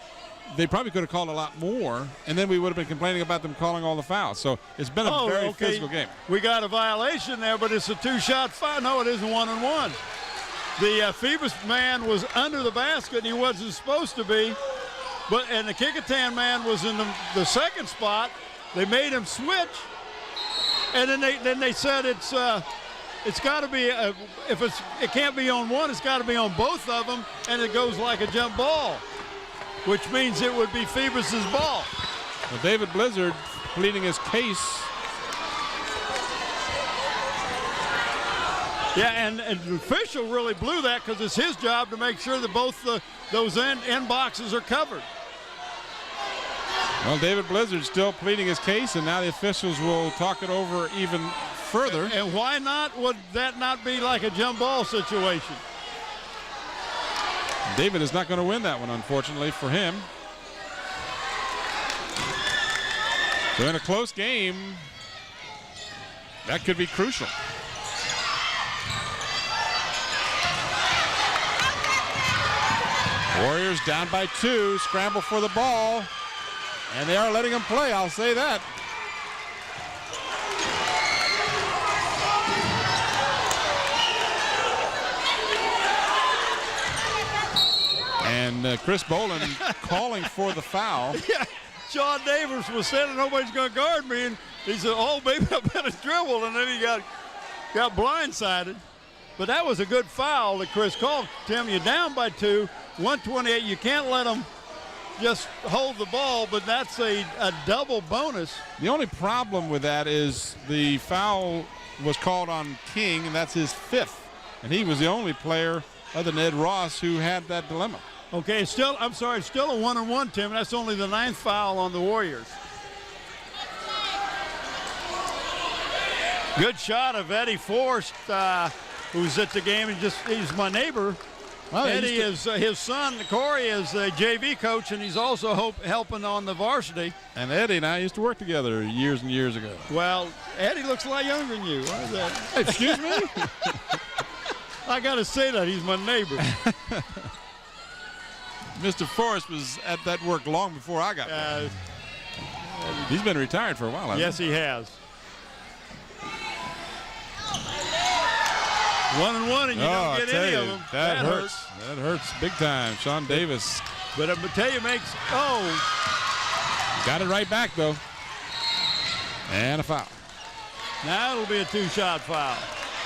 They probably could have called a lot more, and then we would have been complaining about them calling all the fouls. So it's been a very physical game. We got a violation there, but it's a 2-shot foul. No, it isn't 1-on-1. The Phoebus man was under the basket, and he wasn't supposed to be. And the Kecoughtan man was in the second spot. They made him switch, and then they said it's got to be it can't be on one. It's got to be on both of them, and it goes like a jump ball, which means it would be Phoebus's ball. Well, David Blizzard pleading his case. Yeah, and the official really blew that because it's his job to make sure that both those end boxes are covered. Well, David Blizzard still pleading his case, and now the officials will talk it over even further. And why not? Would that not be like a jump ball situation? David is not going to win that one, unfortunately for him. So in a close game, that could be crucial. Warriors down by 2, scramble for the ball, and they are letting them play, I'll say that. And Chris Boland calling for the foul. Yeah, Sean Davis was saying nobody's going to guard me, and he said, oh, maybe I better dribble, and then he got blindsided. But that was a good foul that Chris called. Tim, you're down by 2, 128. You can't let them just hold the ball, but that's a double bonus. The only problem with that is the foul was called on King, and that's his 5th. And he was the only player other than Ed Ross who had that dilemma. Okay, still a 1-on-1, Tim. That's only the 9th foul on the Warriors. Good shot of Eddie Forrest, who's at the game. He's my neighbor. Well, Eddie is his son, Corey, is the JV coach, and he's also helping on the varsity. And Eddie and I used to work together years and years ago. Well, Eddie looks a lot younger than you. Why is that? Excuse me? I got to say that. He's my neighbor. Mr. Forrest was at that work long before I got there. He's been retired for a while, hasn't yes, he has. 1-on-1, and you don't get any of them. That hurts. That hurts big time. Sean Davis. But I'm going to tell you, Got it right back, though. And a foul. Now it'll be a 2-shot foul.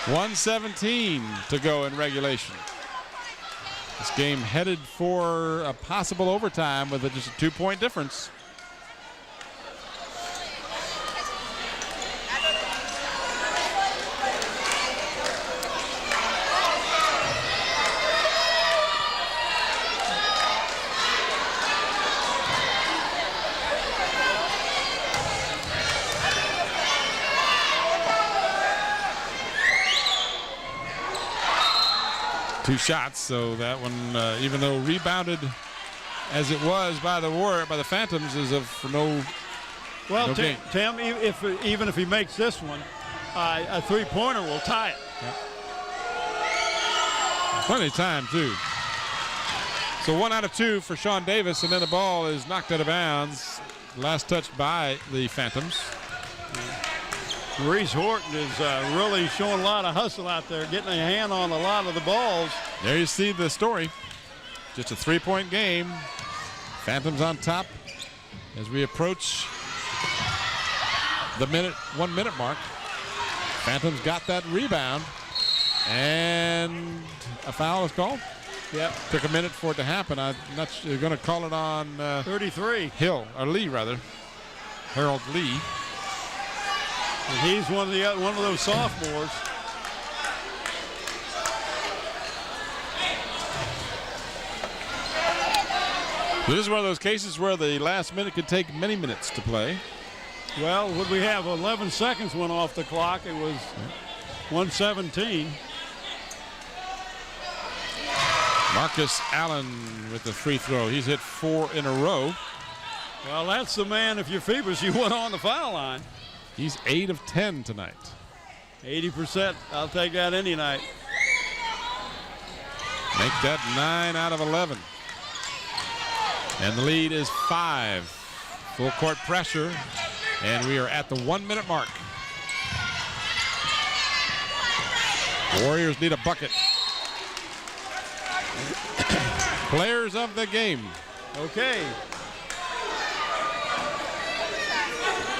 1:17 to go in regulation. This game headed for a possible overtime with just a 2-point difference. Two shots, so that one, even though rebounded as it was by the Phantoms, is for no. Well, no gain. Tim, even if he makes this one, a 3-pointer will tie it. Yep. Plenty of time too. So 1 out of 2 for Sean Davis, and then the ball is knocked out of bounds. Last touched by the Phantoms. Reese Horton is really showing a lot of hustle out there, getting a hand on a lot of the balls. There you see the story. Just a 3-point game. Phantoms on top as we approach the 1 minute mark. Phantoms got that rebound, and a foul is called. Yep. Took a minute for it to happen. I'm not sure. You're going to call it on 33. Lee rather. Harold Lee. And he's one of those sophomores. This is one of those cases where the last minute could take many minutes to play. Well, what we have? 11 seconds went off the clock. It was 1:17. Marcus Allen with the free throw. He's hit 4 in a row. Well, that's the man. If you're Phoebus, you went on the foul line. He's 8 of 10 tonight. 80%. I'll take that any night. Make that 9 out of 11. And the lead is 5. Full court pressure. And we are at the 1 minute mark. Warriors need a bucket. Players of the game. Okay.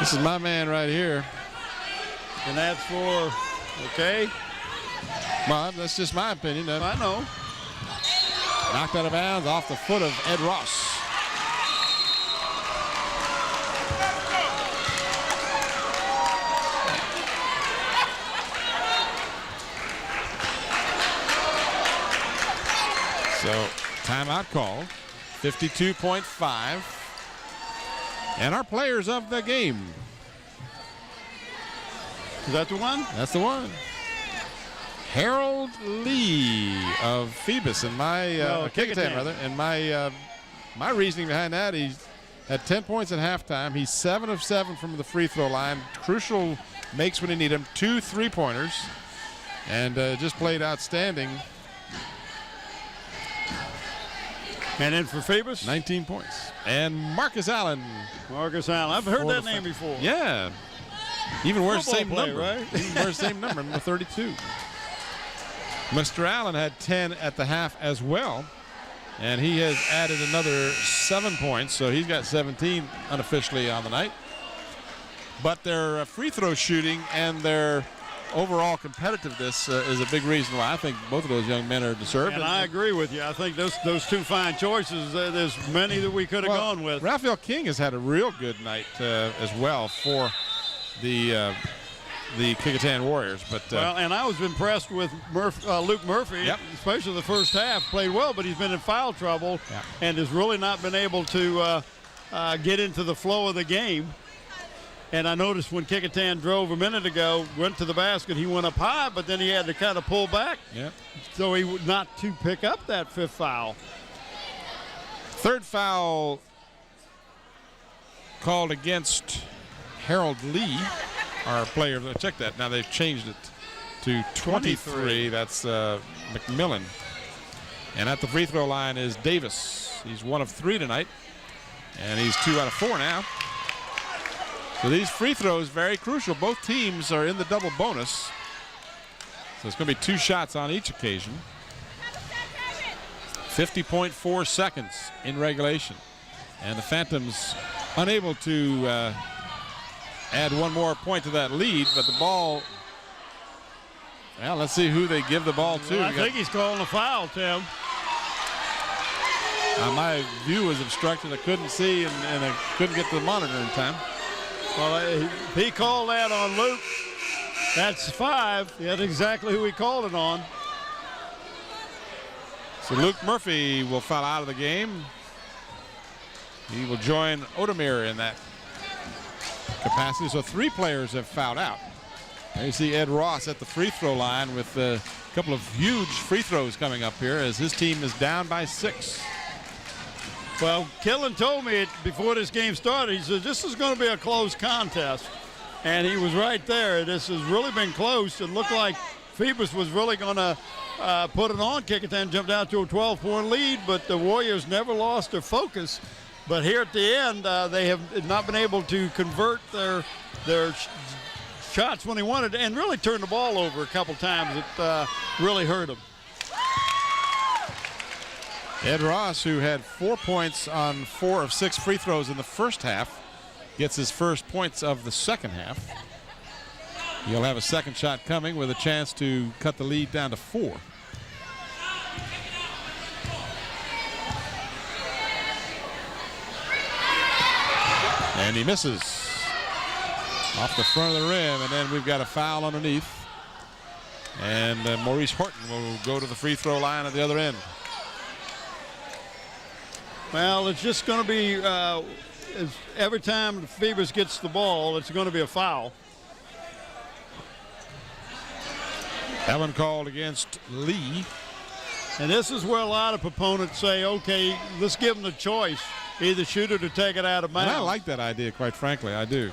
This is my man right here. And that's for, okay. Well, that's just my opinion. I know. Knocked out of bounds off the foot of Ed Ross. So, timeout called. 52.5. And our players of the game. Is that the one? That's the one. Harold Lee of Phoebus, and my Kecoughtan rather, and my reasoning behind that, he had 10 points at halftime. He's 7 of 7 from the free throw line. Crucial makes when you need him. 2 3-pointers, and just played outstanding. And then for Phoebus, 19 points. And Marcus Allen. Marcus Allen. I've heard that name before. Yeah. Even wears the same number. Right? Even wears the same number 32. Mr. Allen had 10 at the half as well, and he has added another 7 points, so he's got 17 unofficially on the night. But their free throw shooting and their overall competitiveness is a big reason why I think both of those young men are deserved. And I agree with you. I think those two fine choices, there's many that we could have gone with. Raphael King has had a real good night as well for the Kecoughtan Warriors. But and I was impressed with Luke Murphy, yep. especially the first half. Played well, but he's been in foul trouble and has really not been able to get into the flow of the game. And I noticed when Kecoughtan drove a minute ago, went to the basket, he went up high, but then he had to kind of pull back. Yep. So he would not to pick up that 5th foul. 3rd foul called against Harold Lee, our player. Check that. Now they've changed it to 23. That's McMillan. And at the free throw line is Davis. He's 1 of 3 tonight, and he's 2 out of 4 now. So these free throws very crucial. Both teams are in the double bonus. So it's going to be 2 shots on each occasion. 50.4 seconds in regulation. And the Phantoms unable to add 1 more point to that lead, but the ball, well, let's see who they give the ball to. Well, I think he's calling a foul, Tim. My view was obstructed. I couldn't see, and I couldn't get to the monitor in time. Well, he called that on Luke. That's 5. That's exactly who he called it on. So Luke Murphy will foul out of the game. He will join Odomir in that capacity. So 3 players have fouled out. There you see Ed Ross at the free throw line with a couple of huge free throws coming up here as his team is down by 6. Well, Killen told me before this game started, he said this is going to be a close contest. And he was right there. This has really been close. It looked like Phoebus was really going to put it on. Kecoughtan jumped out to a 12-point lead, but the Warriors never lost their focus. But here at the end, they have not been able to convert their shots when they wanted and really turn the ball over a couple times. It really hurt them. Ed Ross, who had 4 points on 4 of 6 free throws in the first half, gets his first points of the second half. He'll have a second shot coming with a chance to cut the lead down to 4. And he misses off the front of the rim, and then we've got a foul underneath. And Maurice Horton will go to the free throw line at the other end. Well, it's just going to be every time Phoebus gets the ball, it's going to be a foul. That one called against Lee. And this is where a lot of proponents say, okay, let's give them the choice. Either shoot it or take it out of bounds. And I like that idea, quite frankly. I do.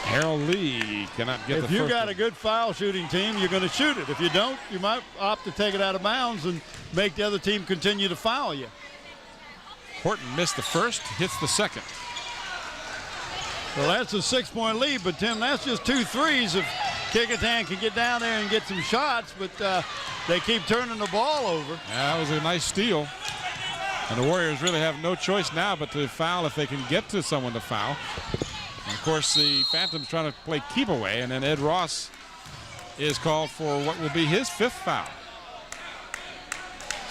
Harold Lee cannot get the first. If you got a good foul shooting team, you're going to shoot it. If you don't, you might opt to take it out of bounds and make the other team continue to foul you. Horton missed the first, hits the second. Well, that's a 6-point lead, but Tim, that's just 2 threes. If Kecoughtan can get down there and get some shots, but they keep turning the ball over. Yeah, that was a nice steal. And the Warriors really have no choice now but to foul if they can get to someone to foul. And of course, the Phantoms trying to play keep away, and then Ed Ross is called for what will be his 5th foul.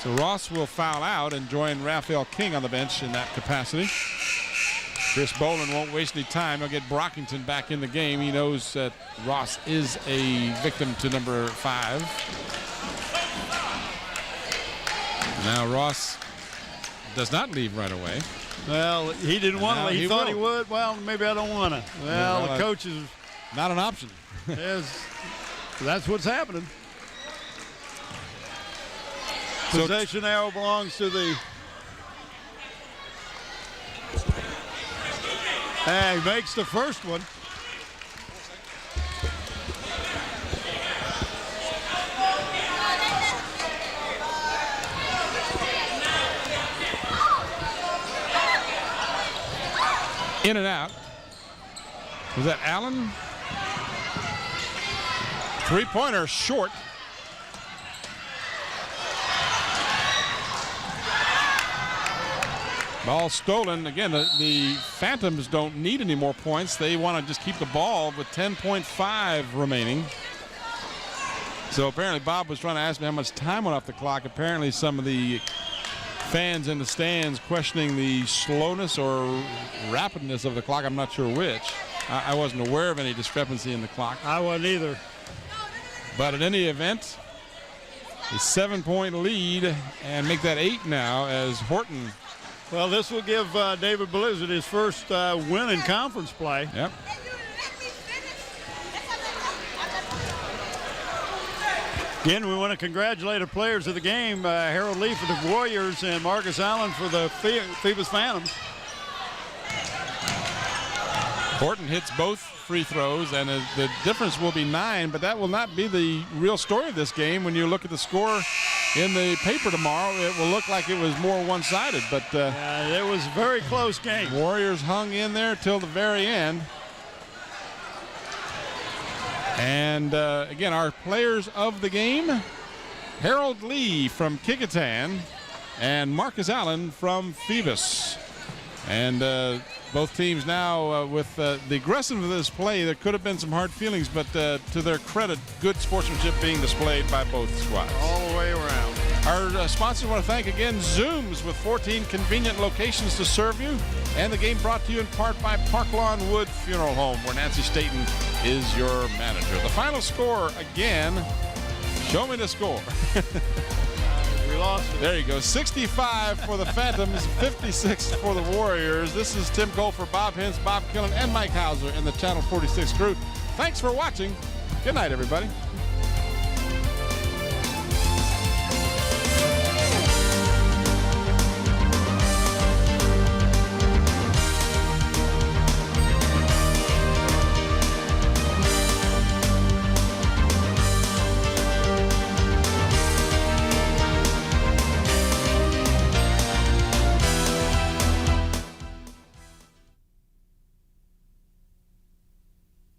So Ross will foul out and join Raphael King on the bench in that capacity. Chris Boland won't waste any time. He'll get Brockington back in the game. He knows that Ross is a victim to number 5. Now Ross does not leave right away. Well, he didn't want to. He thought he would. Well, maybe I don't want to. Well, the coaches Not an option. That's what's happening. So Possession arrow belongs to the. And he makes the first one. in and out. Was that Allen? Three-pointer short. Ball stolen. Again, the Phantoms don't need any more points. They want to just keep the ball with 10.5 remaining. So apparently Bob was trying to ask me how much time went off the clock. Apparently some of the fans in the stands questioning the slowness or rapidness of the clock. I'm not sure which. I wasn't aware of any discrepancy in the clock. I wasn't either. But in any event, a 7-point lead, and make that 8 now as Horton. Well, this will give David Blizzard his first win in conference play. Yep. Again, we want to congratulate the players of the game, Harold Lee for the Warriors and Marcus Allen for the Phoebus Phantoms. Horton hits both free throws, and the difference will be 9, but that will not be the real story of this game. When you look at the score in the paper tomorrow, it will look like it was more one-sided, but it was a very close game. Warriors hung in there till the very end. And again, our players of the game, Harold Lee from Kecoughtan and Marcus Allen from Phoebus. And both teams now with the aggressiveness of this play, there could have been some hard feelings, but to their credit, good sportsmanship being displayed by both squads. All the way around. Our sponsors want to thank again Zooms with 14 convenient locations to serve you. And the game brought to you in part by Park Lawn Wood Funeral Home, where Nancy Staten is your manager. The final score again, show me the score. We lost it. There you go, 65 for the Phantoms, 56 for the Warriors. This is Tim Cole for Bob Hintz, Bob Killen, and Mike Hauser in the Channel 46 crew. Thanks for watching. Good night, everybody.